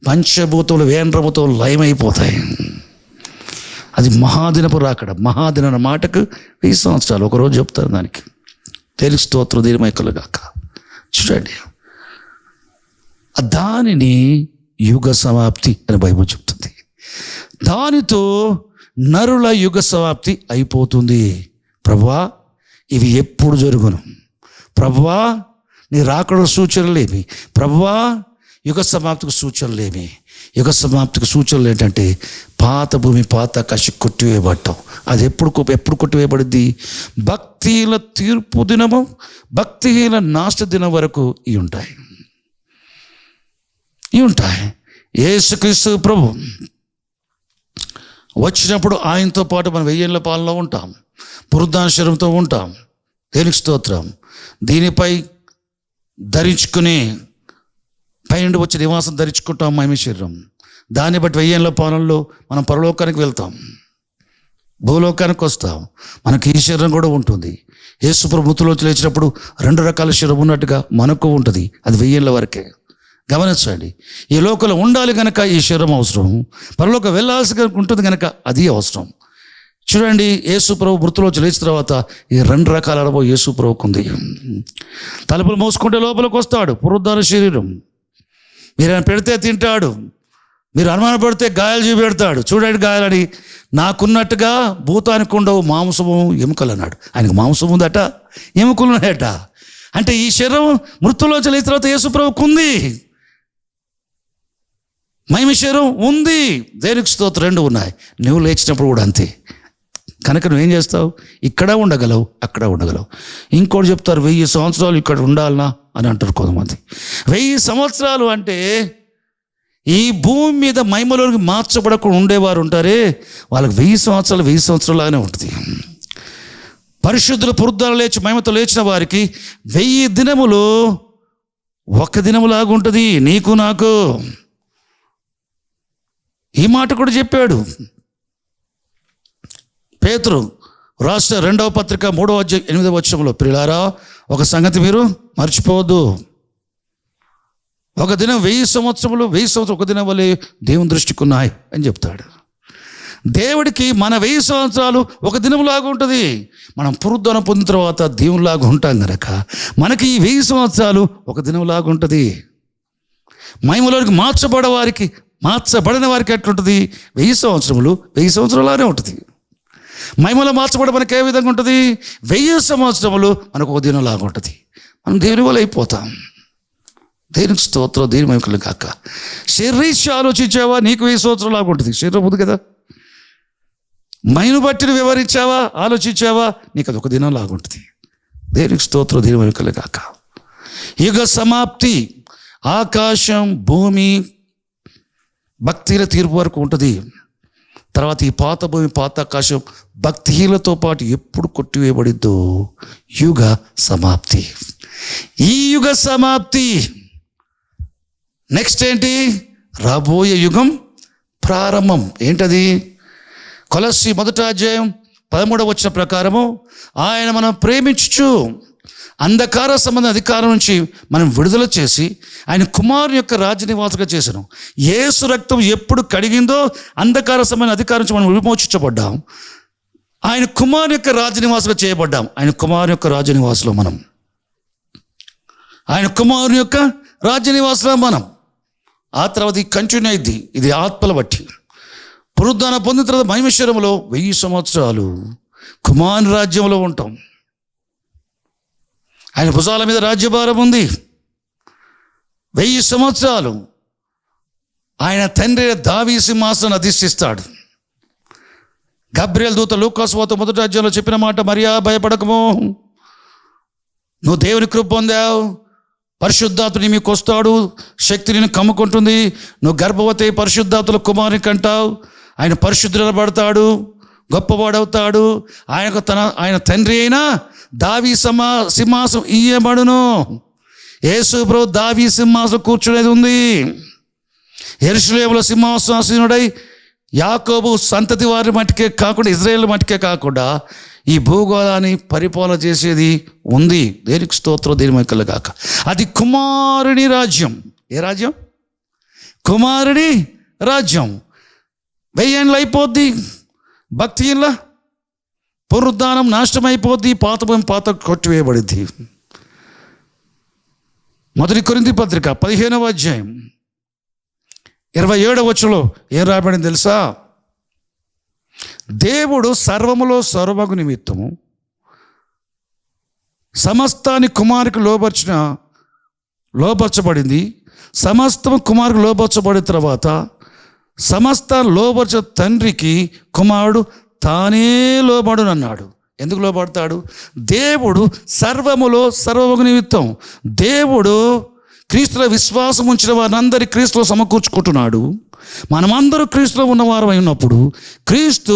పంచభూతములు వేంద్రభూతములు లయమైపోతాయి. అది మహాదినపు రాకడ. మహాదిన మాటకు 1000 సంవత్సరాలు ఒకరోజు చెప్తారు. దానికి తెలుగు స్తోత్రం దీర్ఘమైకలుగాక. చూడండి, దానిని యుగ సమాప్తి అని బైబిల్ చెప్తుంది. దానితో నరుల యుగ సమాప్తి అయిపోతుంది. ప్రభువా, ఇవి ఎప్పుడు జరుగును? ప్రభువా, నీ రాకడ సూచనలేమి? ప్రభువా, యుగ సమాప్తికి సూచనలేమి? యుగ సమాప్తికి సూచనలు ఏంటంటే పాత భూమి, పాత ఆకాశం కొట్టివేయబడటం. అది ఎప్పుడు కొట్టివేయబడింది? భక్తిల తీర్పు దినము, భక్తిహీన నాశ దినం వరకు ఇవి ఉంటాయి. యేసుక్రీస్తు ప్రభు వచ్చినప్పుడు ఆయనతో పాటు మనం 1000 ఏళ్ల పాలనలో ఉంటాం, పునరుద్ధాన శరీరంతో ఉంటాం. దేనికి స్తోత్రం. దీనిపై ధరించుకుని పైనుండి వచ్చే నివాసం ధరించుకుంటాం మహిమ శరీరం. దాన్ని బట్టి 1000 ఏళ్ల పాలనలో మనం పరలోకానికి వెళ్తాం, భూలోకానికి వస్తాం. మనకి ఈ శరీరం కూడా ఉంటుంది. యేసు ప్రభు మృతుల్లోంచి లేచినప్పుడు 2 రకాల శరీరం ఉన్నట్టుగా మనకు ఉంటుంది. అది 1000 ఏళ్ల వరకే. గమనించండి, ఈ లోకంలో ఉండాలి కనుక ఈ శరీరం అవసరం, పరలోక వెళ్ళాల్సి ఉంటుంది కనుక అది అవసరం. చూడండి, యేసు ప్రభు మృతుల్లోంచి లేచిన తర్వాత ఈ 2 రకాల అనుభవం యేసు ప్రభుకు ఉంది. తలుపులు మోసుకుంటే లోపలికి వస్తాడు, పునరుద్ధాన శరీరం. మీరు ఆయన పెడితే తింటాడు, మీరు అనుమాన పడితే గాయాలు చూపెడతాడు. చూడండి, గాయాలని నాకున్నట్టుగా భూతానికి ఉండవు మాంసము ఎముకలు అన్నాడు. ఆయనకు మాంసం ఉందట, ఎముకలు ఉన్నాయట. అంటే ఈ శరీరం మృతుల్లోంచి లేచిన తర్వాత యేసు ప్రభుకు ఉంది, మహిమ శరీరం ఉంది. దేనికి స్తోత్రం. 2 ఉన్నాయి. నువ్వు లేచినప్పుడు కూడా అంతే. కనుక నువ్వేం చేస్తావు? ఇక్కడ ఉండగలవు, అక్కడ ఉండగలవు. ఇంకోటి చెప్తారు, 1000 సంవత్సరాలు ఇక్కడ ఉండాలనా అని అంటారు కొంతమంది. 1000 సంవత్సరాలు అంటే ఈ భూమి మీద మహిమలోకి మార్చబడకుండా ఉండేవారు ఉంటారే, వాళ్ళకి 1000 సంవత్సరాలు 1000 సంవత్సరాలుగానే ఉంటుంది. పరిశుద్ధుల పునరుద్ధానం లేచి మహిమతో లేచిన వారికి 1000 దినములు 1 దినములాగా ఉంటుంది. నీకు నాకు ఈ మాట కూడా చెప్పాడు పేతురు రాష్ట్ర 2వ పత్రిక 3వ అధ్యాయం 8వ వచనంలో, ప్రియులారా, ఒక సంగతి మీరు మర్చిపోవద్దు. 1 దినం 1000 సంవత్సరములు, 1000 సంవత్సరం 1 దినం వల్లే దేవుని దృష్టికి ఉన్నాయి అని చెప్తాడు. దేవుడికి మన 1000 సంవత్సరాలు 1 దినంలాగా ఉంటుంది. మనం పునరుద్ధానం పొందిన తర్వాత దేవునిలాగా ఉంటాం కనుక మనకి ఈ 1000 సంవత్సరాలు 1 దినంలాగా ఉంటుంది. మహిమలోనికి మార్చబడిన వారికి ఎట్లుంటుంది? 1000 సంవత్సరములు 1000 సంవత్సరాలానే ఉంటుంది. మహిమలో మార్చబడి మనకు ఏ విధంగా ఉంటుంది? 1000 సంవత్సరములు మనకు ఒక దినంలాగా ఉంటుంది. మనం దేవుని వల్ల అయిపోతాం. దేవునికి స్తోత్రం, దేవుని మహిమలు కాక. శరీరీత్యా ఆలోచించావా, నీకు 1000 సంవత్సరం లాగా ఉంటుంది. శరీరం ఉంది కదా. మైను బట్టి వివరించావా, ఆలోచించావా, నీకు అది ఒక దినం లాగా ఉంటుంది. దేవునికి స్తోత్రం, దేవుని మహిమలు కాక. యుగ సమాప్తి ఆకాశం భూమి భక్తిహీన తీర్పు వరకు ఉంటుంది. తర్వాత ఈ పాత భూమి పాత ఆకాశం భక్తిహీనతో పాటు ఎప్పుడు కొట్టివేయబడిద్దో యుగ సమాప్తి. ఈ యుగ సమాప్తి నెక్స్ట్ ఏంటి? రాబోయే యుగం ప్రారంభం. ఏంటది? కొలస్సీ 1:13 ప్రకారము ఆయన మనం ప్రేమించుచు అంధకార సంబంధ అధికారం నుంచి మనం విడుదల చేసి ఆయన కుమారుని యొక్క రాజ్యనివాసుగా చేశాను. యేసు రక్తం ఎప్పుడు కడిగిందో అంధకార సంబంధ అధికారం నుంచి మనం విమోచించబడ్డాం. ఆయన కుమారుని యొక్క రాజ్యనివాసుగా చేయబడ్డాం. ఆయన కుమారుని యొక్క రాజ్యనివాసులో మనం, ఆయన కుమారుని యొక్క రాజ్యనివాసులో మనం. ఆ తర్వాత ఇది కంటిన్యూ అయింది. ఇది ఆత్మల బట్టి పునరుద్ధానం పొందిన తర్వాత మహిమేశ్వరంలో 1000 సంవత్సరాలు కుమారుని రాజ్యంలో ఉంటాం. ఆయన భుజాల మీద రాజ్యభారం ఉంది. 1000 సంవత్సరాలు ఆయన తండ్రి దావీదు సింహాసనాన్ని అధిష్ఠిస్తాడు. గబ్రియల్ దూత లూకాసు వార్త 1:1 చెప్పిన మాట, మరియా భయపడకము, నువ్వు దేవుని కృప పొందావు, పరిశుద్ధాత్మ మీకు వస్తాడు, శక్తి నేను కమ్ముకుంటుంది, నువ్వు గర్భవతి పరిశుద్ధాత్మల కుమారుని కంటావు, ఆయన పరిశుద్ధులు పడతాడు, గొప్పవాడవుతాడు, ఆయన తండ్రి అయినా దావీ సింహాసనం ఇయ్యబడును. యేసు ప్రభు దావీ సింహాసనం కూర్చునేది ఉంది. యెరూషలేములో సింహాసనాసీనుడై యాకోబు సంతతి వారి మట్టుకే కాకుండా, ఇజ్రాయేల్ మట్టుకే కాకుండా ఈ భూగోళాన్ని పరిపాలన చేసేది ఉంది. దేనికి స్తోత్రం, దేని మహిమలు గాక. అది కుమారుని రాజ్యం. ఏ రాజ్యం? కుమారుని రాజ్యం. 1000 ఏళ్ళు అయిపోద్ది. భక్తిహీనుల పునరుద్ధానం నాశనం అయిపోద్ది. పాత కొట్టివేయబడింది. 1 కొరింథీ పత్రిక 15వ అధ్యాయం 27వ వచనంలో ఏం రాయబడింది తెలుసా? దేవుడు సర్వములో సర్వమగు నిమిత్తము సమస్తాన్ని కుమారునికి లోపరచబడింది. సమస్తం కుమారుకు లోపరచబడిన తర్వాత సమస్త లోపరచ తండ్రికి కుమారుడు తానే లోబడునన్నాడు. ఎందుకు లోబడతాడు? దేవుడు సర్వములో సర్వమగు నిమిత్తం. దేవుడు క్రీస్తులో విశ్వాసం ఉంచిన వారిని అందరి క్రీస్తులో సమకూర్చుకుంటున్నాడు. మనమందరూ క్రీస్తులో ఉన్నవారు అయినప్పుడు క్రీస్తు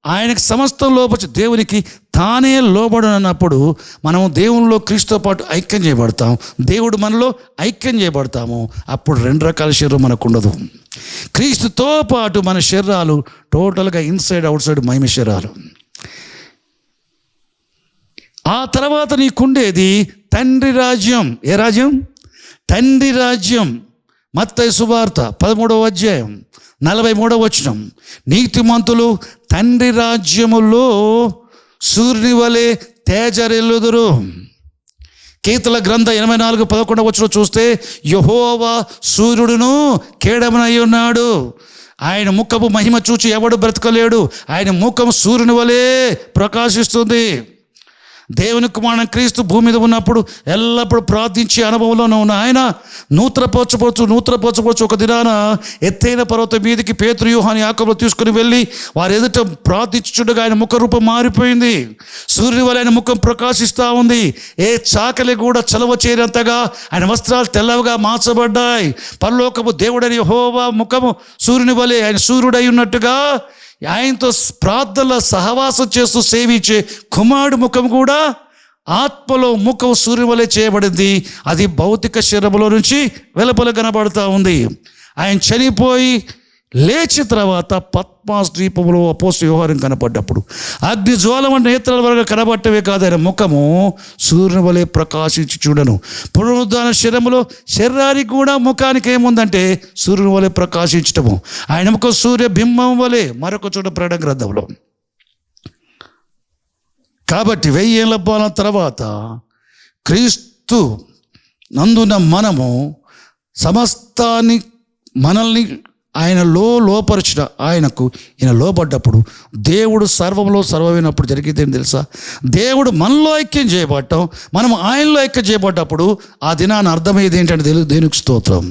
ఆయనకి సమస్తం లోపరిచి దేవునికి తానే లోబడనన్నప్పుడు మనము దేవునిలో క్రీస్తుతో పాటు ఐక్యం చేయబడతాం. దేవుడు మనలో ఐక్యం చేయబడతాము. అప్పుడు 2 రకాల శరీరం మనకు ఉండదు. క్రీస్తుతో పాటు మన శరీరాలు టోటల్గా ఇన్సైడ్ అవుట్ సైడ్ మహిమ శరీరాలు. ఆ తర్వాత నీకుండేది తండ్రి రాజ్యం. ఏ రాజ్యం? తండ్రి రాజ్యం. మత్తయి సువార్త 13వ అధ్యాయం 43వ వచనం, నీతిమంతులు తండ్రి రాజ్యములో సూర్యుని వలె తేజరిల్లుదురు. కీర్తనల గ్రంథం 84:11 వచనం చూస్తే, యెహోవా సూర్యుడును కేడమునై ఉన్నాడు, ఆయన ముఖము మహిమ చూచి ఎవడు బ్రతకలేడు, ఆయన ముఖం సూర్యుని వలె ప్రకాశిస్తుంది. దేవుని కుమారుడు క్రీస్తు భూమి మీద ఉన్నప్పుడు ఎల్లప్పుడూ ప్రార్థించే అనుభవంలో ఉన్న ఆయన నూతనపరచబడుచు ఒక దినాన ఎత్తైన పర్వతం మీదకి పేతురు, యోహాను, యాకోబులు తీసుకుని వెళ్ళి వారి ఎదుట ప్రార్థించుచుండగా ఆయన ముఖ రూపం మారిపోయింది. సూర్యుని వలె ఆయన ముఖం ప్రకాశిస్తూ ఉంది. ఏ చాకలి కూడా చలవ చేరేంతగా ఆయన వస్త్రాలు తెల్లవగా మార్చబడ్డాయి. పరలోకపు దేవుడని యెహోవా ముఖము సూర్యుని వలె, ఆయన సూర్యుడై ఉన్నట్టుగా ఆయనతో ప్రార్థనలో సహవాసం చేస్తూ సేవించే కుమారుడు ముఖం కూడా ఆత్మలో ముఖం సూర్యుని వలె చేయబడింది. అది భౌతిక శరీరంలో నుంచి వెలుపల కనబడుతూ ఉంది. ఆయన చనిపోయి లేచిన తర్వాత పద్మాస్ ద్వీపంలో అపోస్తలుల వ్యవహారం కనపడ్డప్పుడు అగ్ని జ్వాల వంటి నేత్రాల వరకు కనబట్టవే కాదు, ఆయన ముఖము సూర్యుని వలె ప్రకాశించి చూడను. పునరుద్ధాన శరీరంలో శరీరానికి కూడా ముఖానికి ఏముందంటే సూర్యుని వలె ప్రకాశించటము. ఆయన ముఖం సూర్య బింబం వలె మరొక చోట ప్రకటన గ్రంథంలో. కాబట్టి 1000 ఏళ్ల పాలన తర్వాత క్రీస్తు నందున మనము సమస్తాన్ని మనల్ని ఆయన లోపరిచిన ఆయనకు ఈయన లోపడ్డప్పుడు దేవుడు సర్వంలో సర్వమైనప్పుడు జరిగేది ఏం తెలుసా? దేవుడు మనలో ఐక్యం చేయబడటం, మనం ఆయనలో ఐక్యం చేయబడ్డప్పుడు ఆ దినాన్ని అర్థమయ్యేది ఏంటంటే దేనికి స్తోత్రం.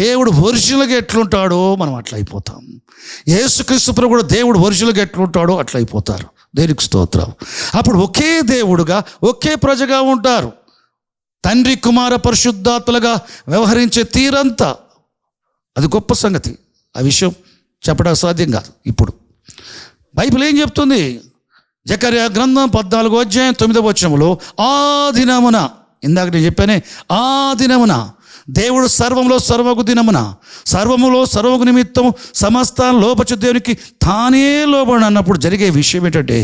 దేవుడు ఒరిజినల్గా ఎట్లుంటాడో మనం అట్లా అయిపోతాం. యేసుక్రీస్తు ప్రభు కూడా దేవుడు ఒరిజినల్గా ఎట్లుంటాడో అట్లా అయిపోతారు. దేనికి స్తోత్రం. అప్పుడు ఒకే దేవుడుగా ఒకే ప్రజగా ఉంటారు. తండ్రి కుమార పరిశుద్ధాత్మలుగా వ్యవహరించే తీరంతా అది గొప్ప సంగతి. ఆ విషయం చెప్పడం సాధ్యం కాదు. ఇప్పుడు బైబిల్ ఏం చెప్తుంది? జకర్యా గ్రంథం 14వ అధ్యాయం 9వ వచనంలో ఆ దినమున, ఇందాక నేను చెప్పానే, ఆ దినమున దేవుడు సర్వంలో సర్వగు దినమున సర్వములో సర్వగు నిమిత్తం సమస్త లోపచు దేవునికి తానే లోబడి అన్నప్పుడు జరిగే విషయం ఏంటంటే,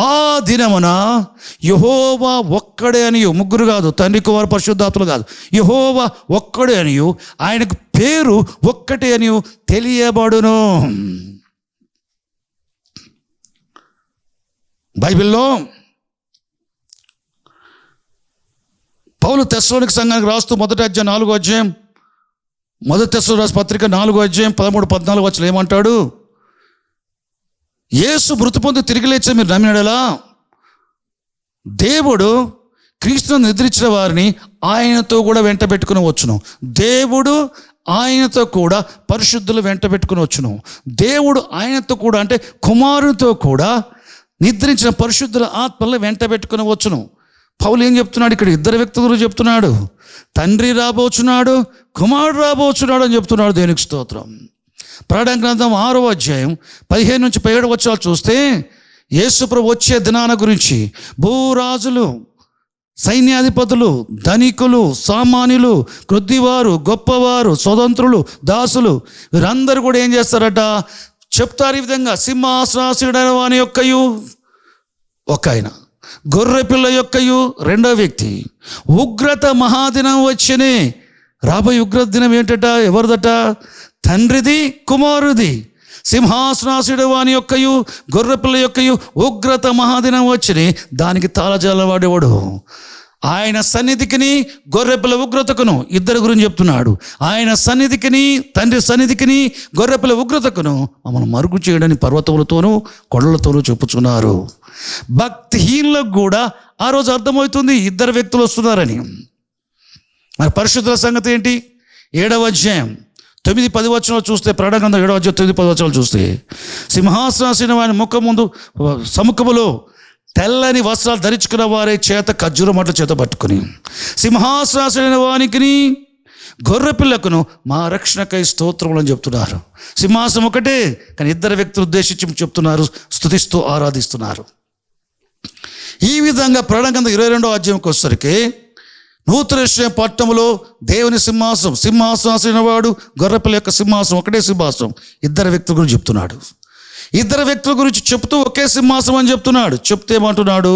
ఆ దినమున యెహోవా ఒక్కడే అనియు, ముగ్గురు కాదు, తండ్రి కుమార పరిశుద్ధాత్మలు కాదు, యెహోవా ఒక్కడే అనియు, ఆయనకు పేరు ఒక్కటే అనియు తెలియబడును. బైబిల్లో పౌలు తెస్సలోనిక సంఘానికి రాస్తూ మొదటి అధ్యాయం 4వ అధ్యాయం, మొదటి తెస్సలోనిక రాసిన పత్రిక 4వ అధ్యాయం 13-14 వచనాలు ఏమంటాడు? యేసు మృతి పొంది తిరిగి లేచి మీరు నమ్మినడలా దేవుడు క్రీస్తును నిద్రించిన వారిని ఆయనతో కూడా వెంట పెట్టుకుని వచ్చును. దేవుడు ఆయనతో కూడా పరిశుద్ధులు వెంట పెట్టుకుని వచ్చును. దేవుడు ఆయనతో కూడా అంటే కుమారునితో కూడా నిద్రించిన పరిశుద్ధుల ఆత్మల్ని వెంట పెట్టుకుని వచ్చును. పౌలు ఏం చెప్తున్నాడు ఇక్కడ? ఇద్దరు వ్యక్తుల గురించి చెప్తున్నాడు. తండ్రి రాబోచున్నాడు, కుమారుడు రాబోచున్నాడు అని చెప్తున్నాడు. దేనికి స్తోత్రం. ప్రకటన గ్రంథం 6వ అధ్యాయం 15-17 వచనాలు చూస్తే యేసు ప్రభు వచ్చే దినాన గురించి భూరాజులు, సైన్యాధిపతులు, ధనికులు, సామాన్యులు, కొద్దివారు, గొప్పవారు, స్వతంత్రులు, దాసులు, వీరందరూ కూడా ఏం చేస్తారట చెప్తారు. ఈ విధంగా సింహాసనాసీనుడైన వాని యొక్కయు ఒక ఆయన, గొర్రె పిల్ల యొక్కయు రెండో వ్యక్తి, ఉగ్రత మహాదినం వచ్చనే. రాబోయే ఉగ్రత దినం ఏంటట? ఎవరిదట? తండ్రిది, కుమారుది. సింహాసనాసీనుడు వాని యొక్కయు గొర్రె పిల్ల యొక్కయు ఉగ్రత మహాదినం వచ్చని, దానికి తాళజాల వాడేవాడు. ఆయన సన్నిధికిని గొర్రెపిల్ల ఉగ్రతకును, ఇద్దరు గురించి చెప్తున్నాడు. ఆయన సన్నిధికిని, తండ్రి సన్నిధికిని, గొర్రెపిల్ల ఉగ్రతకును మమ్మల్ని మరుగు చేయడానికి పర్వతములతోనూ కొండలతోనూ చెప్పుచున్నారు. భక్తిహీనులకు కూడా ఆ రోజు అర్థమవుతుంది ఇద్దరు వ్యక్తులు వస్తున్నారని. మరి పరిశుద్ధుల సంగతి ఏంటి? 7వ అధ్యాయం 9-10 వచనాలు చూస్తే, ప్రకటన గ్రంథం 7వ అధ్యాయం 9-10 వచనాలు చూస్తే, సింహాసనాసీన వాని ముఖం ముందు సముఖములో తెల్లని వస్త్రాలు ధరించుకున్న వారి చేత ఖర్జూర మట్ల చేత పట్టుకుని, సింహాసనాసీన వానికి గొర్రె పిల్లకును మా రక్షణకై స్తోత్రములు అని చెప్తున్నారు. సింహాసనం ఒకటే, కానీ ఇద్దరు వ్యక్తులు ఉద్దేశించి చెప్తున్నారు, స్తుతిస్తూ ఆరాధిస్తున్నారు. ఈ విధంగా ప్రకటన గ్రంథం 22వ అధ్యాయంకి వచ్చేసరికి నూతన యెరూషలేము పట్టణంలో దేవుని సింహాసనం, సింహాసనాసీన వాడు, గొర్రెపిల్ల యొక్క సింహాసనం ఒకటే సింహాసనం. ఇద్దరు వ్యక్తుల గురించి చెప్తున్నాడు. ఇద్దరు వ్యక్తుల గురించి చెప్తూ ఒకే సింహాసనం అని చెప్తున్నాడు. చెప్తే ఏమంటున్నాడు?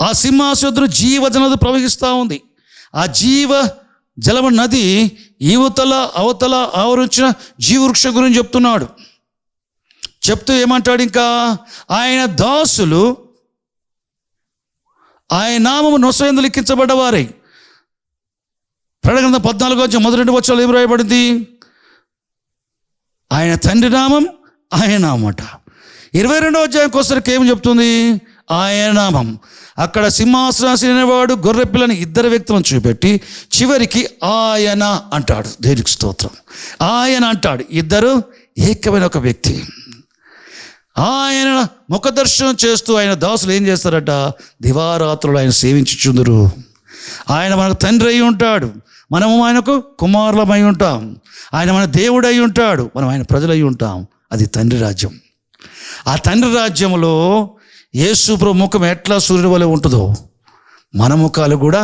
ఆ సింహాసనం జీవజనది ప్రవహిస్తూ ఉంది. ఆ జీవ జలమ నది యువతల అవతల ఆవరించిన జీవవృక్షం గురించి చెప్తున్నాడు. చెప్తూ ఏమంటాడు ఇంకా? ఆయన దాసులు ఆయన నామము నొసయందు లిఖించబడ్డవారై. ప్రకటన గ్రంథం 14వ అధ్యాయం మొదటి 2 వచనాలు ఏం రాయబడింది? ఆయన తండ్రి నామం ఆయన నామట. 22వ అధ్యాయంకి వచ్చరికి ఏం చెప్తుంది? ఆయన నామం. అక్కడ సింహాసనాసీన వాడు గొర్రె పిల్లని ఇద్దరు వ్యక్తులను చూపెట్టి చివరికి ఆయన అంటాడు. దేనికి స్తోత్రం. ఆయన అంటాడు. ఇద్దరు ఏకమైన ఒక వ్యక్తి. ఆయన ముఖదర్శనం చేస్తూ ఆయన దాసులు ఏం చేస్తారట? దివారాత్రులు ఆయన సేవించుచుందురు. ఆయన మనకు తండ్రి అయి ఉంటాడు, మనము ఆయనకు కుమారులమై ఉంటాం. ఆయన మన దేవుడు అయి ఉంటాడు, మనం ఆయన ప్రజలై ఉంటాం. అది తండ్రి రాజ్యం. ఆ తండ్రి రాజ్యంలో యేసు ప్రభు ముఖం ఎట్లా సూర్యుని వలె ఉంటుందో మన ముఖాలు కూడా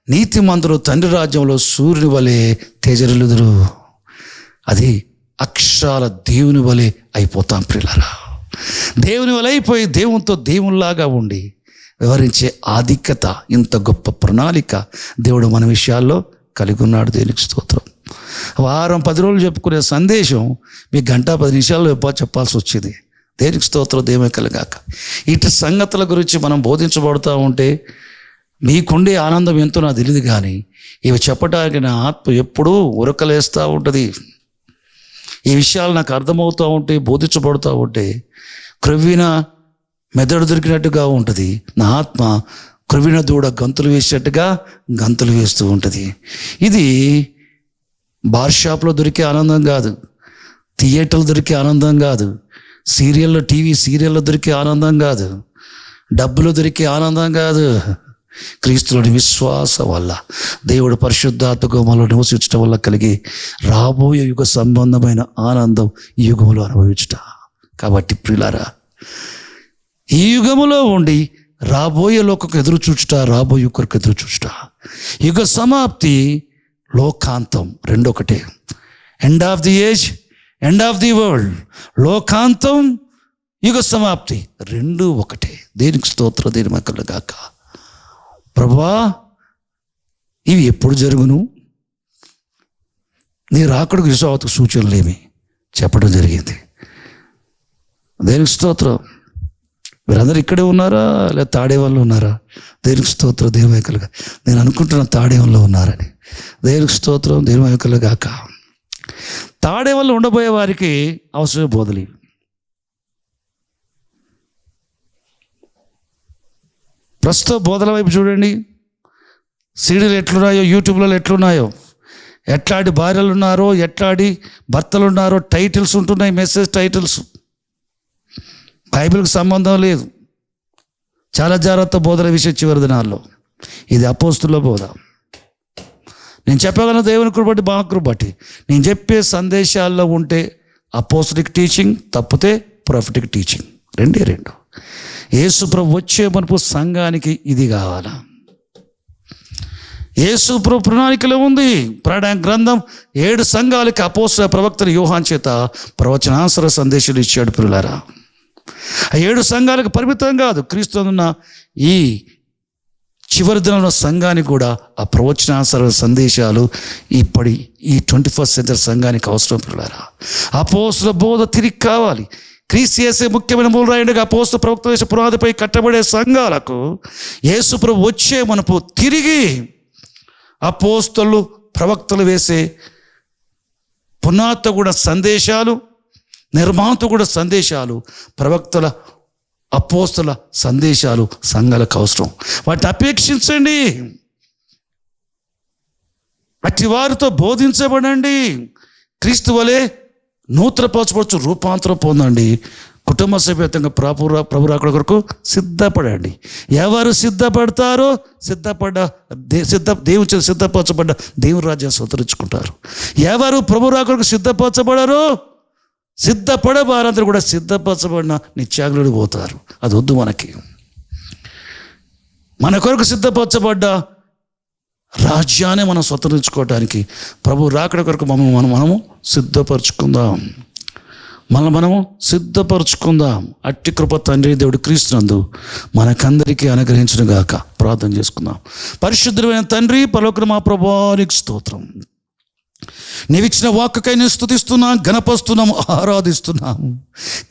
నీతిమంతులు తండ్రి రాజ్యంలో సూర్యుని వలె తేజరిల్లుదురు. అది అక్షరాల దేవుని వలె అయిపోతాం ప్రియులారా. దేవుని వలె అయిపోయి దేవునితో దేవునిలాగా ఉండి వివరించే ఆధిక్యత, ఇంత గొప్ప ప్రణాళిక దేవుడు మన విషయాల్లో కలిగి ఉన్నాడు. దేనికి స్తోత్రం. వారం 10 రోజులు చెప్పుకునే సందేశం మీకు 1-10 నిమిషాల్లో చెప్పాల్సి వచ్చేది. దేనికి స్తోత్రం. దేవుని కలగాక. ఇటు సంగతుల గురించి మనం బోధించబడుతూ ఉంటే మీకుండే ఆనందం ఎంతో నాకు తెలియదు, కానీ ఇవి చెప్పడానికి నా ఆత్మ ఎప్పుడూ ఉరకలేస్తూ ఉంటుంది. ఈ విషయాలు నాకు అర్థమవుతూ ఉంటే, బోధించబడుతూ ఉంటే క్రొవ్విన మెదడు దొరికినట్టుగా ఉంటుంది. నా ఆత్మ క్రొవ్విన దూడ గంతులు వేసేట్టుగా గంతులు వేస్తూ ఉంటుంది. ఇది బార్ షాప్లో దొరికే ఆనందం కాదు, థియేటర్లో దొరికే ఆనందం కాదు, సీరియల్లో టీవీ సీరియల్లో దొరికే ఆనందం కాదు, డబ్బులో దొరికే ఆనందం కాదు. క్రీస్తులోని విశ్వాసం వల్ల, దేవుడు పరిశుద్ధాత్మగా మనలో నివసించడం వల్ల కలిగి రాబోయే యుగ సంబంధమైన ఆనందం ఈ యుగంలో అనుభవించుట. కాబట్టి ప్రియులారా, ఈ యుగములో ఉండి రాబోయే లోకకు ఎదురు చూచుట, రాబోయే యుగకు ఎదురు చూచుట. యుగ సమాప్తి, లోకాంతం రెండు ఒకటే. End of the age, end of the world. లోకాంతం, యుగ సమాప్తి రెండు ఒకటే. దేనికి స్తోత్రం, దేని మక్కలు గాక. ప్రభువా, ఇవి ఎప్పుడు జరుగును? నీ రాకడకు విశ్వాసకు సూచనలేమి చెప్పడం జరిగింది. దేనికి స్తోత్రం. మీరందరూ ఇక్కడే ఉన్నారా, లేదా తాడేవాళ్ళు ఉన్నారా? దేనికి స్తోత్రం, దేవమైకలుగా. నేను అనుకుంటున్నా తాడేవాళ్ళు ఉన్నారని. దేనికి స్తోత్రం, దేవమైకలు గాక. తాడేవాళ్ళు ఉండబోయే వారికి అవసరం బోధలి. ప్రస్తుత బోధల వైపు చూడండి. సీడీలు ఎట్లున్నాయో, యూట్యూబ్లలో ఎట్లున్నాయో, ఎట్లాంటి భార్యలు ఉన్నారో, ఎట్లాంటి భర్తలు ఉన్నారో, టైటిల్స్ ఉంటున్నాయి, మెసేజ్ టైటిల్స్. బైబిల్కి సంబంధం లేదు. చాలా జాగ్రత్త బోధన విషయం చివరి దినాల్లో. ఇది అపోస్తుల బోధ. నేను చెప్పగలను దేవుని కృప బట్టి, మా కృప బట్టి. నేను చెప్పే సందేశాల్లో ఉంటే అపోస్టలిక్ టీచింగ్, తప్పితే ప్రొఫెటిక్ టీచింగ్. రెండే రెండు. యేసు ప్రభు వచ్చే మనకు సంఘానికి ఇది కావాలా? యేసు ప్రభు ప్రణాళికలో ఉంది. ప్రకటన గ్రంథం 7 సంఘాలకి అపోస్తల ప్రవక్తలు యోహాను చేత ప్రవచనాంతర సందేశాలు ఇచ్చాడు. ప్రియులారా, ఆ 7 సంఘాలకు పరిమితం కాదు, క్రీస్తున్న ఈ చివరి దినంలో సంఘానికి కూడా ఆ ప్రవచనాంతర సందేశాలు ఇప్పటి ఈ 21st సెంచరీ సంఘానికి అవసరం. ప్రియులారా, అపోస్తల బోధ తిరిగి కావాలి. క్రీస్తు యేసే ముఖ్యమైన మూలరాయుడిగా అపోస్తల ప్రవక్తల వేసే పునాదిపై కట్టబడే సంఘాలకు యేసు ప్రభు వచ్చే మనపు తిరిగి అపోస్తలు ప్రవక్తలు వేసే పునాదితో కూడా సందేశాలు, నిర్మాణతో కూడా సందేశాలు, ప్రవక్తల అపోస్తల సందేశాలు సంఘాలకు అవసరం. వాటిని అపేక్షించండి, అట్టి వారితో బోధించబడండి. క్రీస్తు వలె నూతనపరచబడుచు రూపాంతరం పొందండి. కుటుంబ సమేతంగా ప్రభు రాకడ కొరకు సిద్ధపడండి. ఎవరు సిద్ధపడతారో దేవుని చేత సిద్ధపరచబడ్డ దేవుని రాజ్యాన్ని స్వతరించుకుంటారు. ఎవరు ప్రభు రాకడకు సిద్ధపరచబడరో, సిద్ధపడే వారందరూ కూడా సిద్ధపరచబడిన నిత్యాగ్నులు పోతారు. అది వద్దు మనకి. మన కొరకు సిద్ధపరచబడ్డ రాజ్యాన్ని మనం స్వతంత్రించుకోవడానికి ప్రభు రాకడ కొరకు మనము సిద్ధపరచుకుందాం. మనము సిద్ధపరచుకుందాం. అట్టి కృప తండ్రి దేవుడు క్రీస్తునందు మనకందరికీ అనుగ్రహించును గాక. ప్రార్థన చేసుకుందాం. పరిశుద్ధమైన తండ్రి, పరలోకపు మా ప్రభువానికి స్తోత్రం. నీవిచ్చిన వాక్కుకై నేను స్తుతిస్తున్నాం, గణపరుస్తున్నాము, ఆరాధిస్తున్నాము.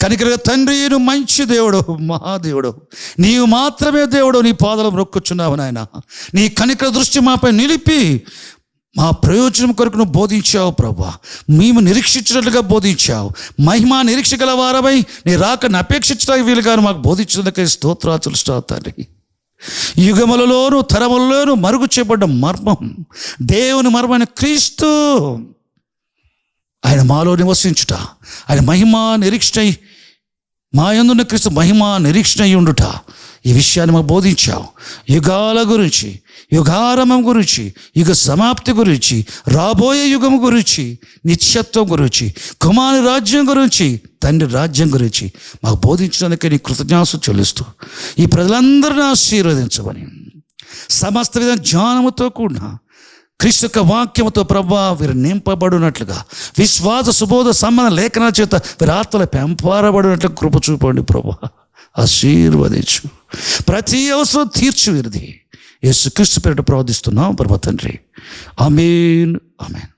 కనికర తండ్రి, నువ్వు మంచి దేవుడు, మహాదేవుడు. నీవు మాత్రమే దేవుడు. నీ పాదాలు మొక్కుచున్నావు నాయన. నీ కనికర దృష్టి మాపై నిలిపి మా ప్రయోజనం కొరకు నువ్వు బోధించావు ప్రభా. మేము నిరీక్షించినట్లుగా బోధించావు. మహిమ నిరీక్ష గల వారమై నీ రాకను అపేక్షించడానికి వీలుగా మాకు బోధించినందుకై స్తోత్రాలు తండ్రి. యుగములలోను తరములలోను మరుగు చేయబడ్డ మర్మం, దేవుని మర్మైన క్రీస్తు, ఆయన మాలో నివసించుట, ఆయన మహిమ నిరీక్షణ, మా యందున్న క్రీస్తు మహిమ నిరీక్షణ ఉండుట, ఈ విషయాన్ని మాకు బోధించావు. యుగాల గురించి, యుగారంభం గురించి, యుగ సమాప్తి గురించి, రాబోయే యుగం గురించి, నిత్యత్వం గురించి, కుమారి రాజ్యం గురించి, తండ్రి రాజ్యం గురించి మాకు బోధించడానికి నీ కృతజ్ఞాసు చెల్లిస్తూ ఈ ప్రజలందరినీ ఆశీర్వదించమని, సమస్త విధ జ్ఞానముతో కూడిన క్రీస్తు యొక్క వాక్యముతో ప్రభా వీరు నింపబడినట్లుగా, విశ్వాస సుబోధ సంబంధ లేఖనాల చేత వీరి ఆత్మలు పెంపరబడినట్లు కృప చూపండి ప్రభా. ఆశీర్వదించు, ప్రతి అవసరం తీర్చు వీరిది. యేసుక్రీస్తు పేరిట ప్రార్థిస్తున్నాం పరమ తండ్రి. ఆమేన్, ఆమేన్.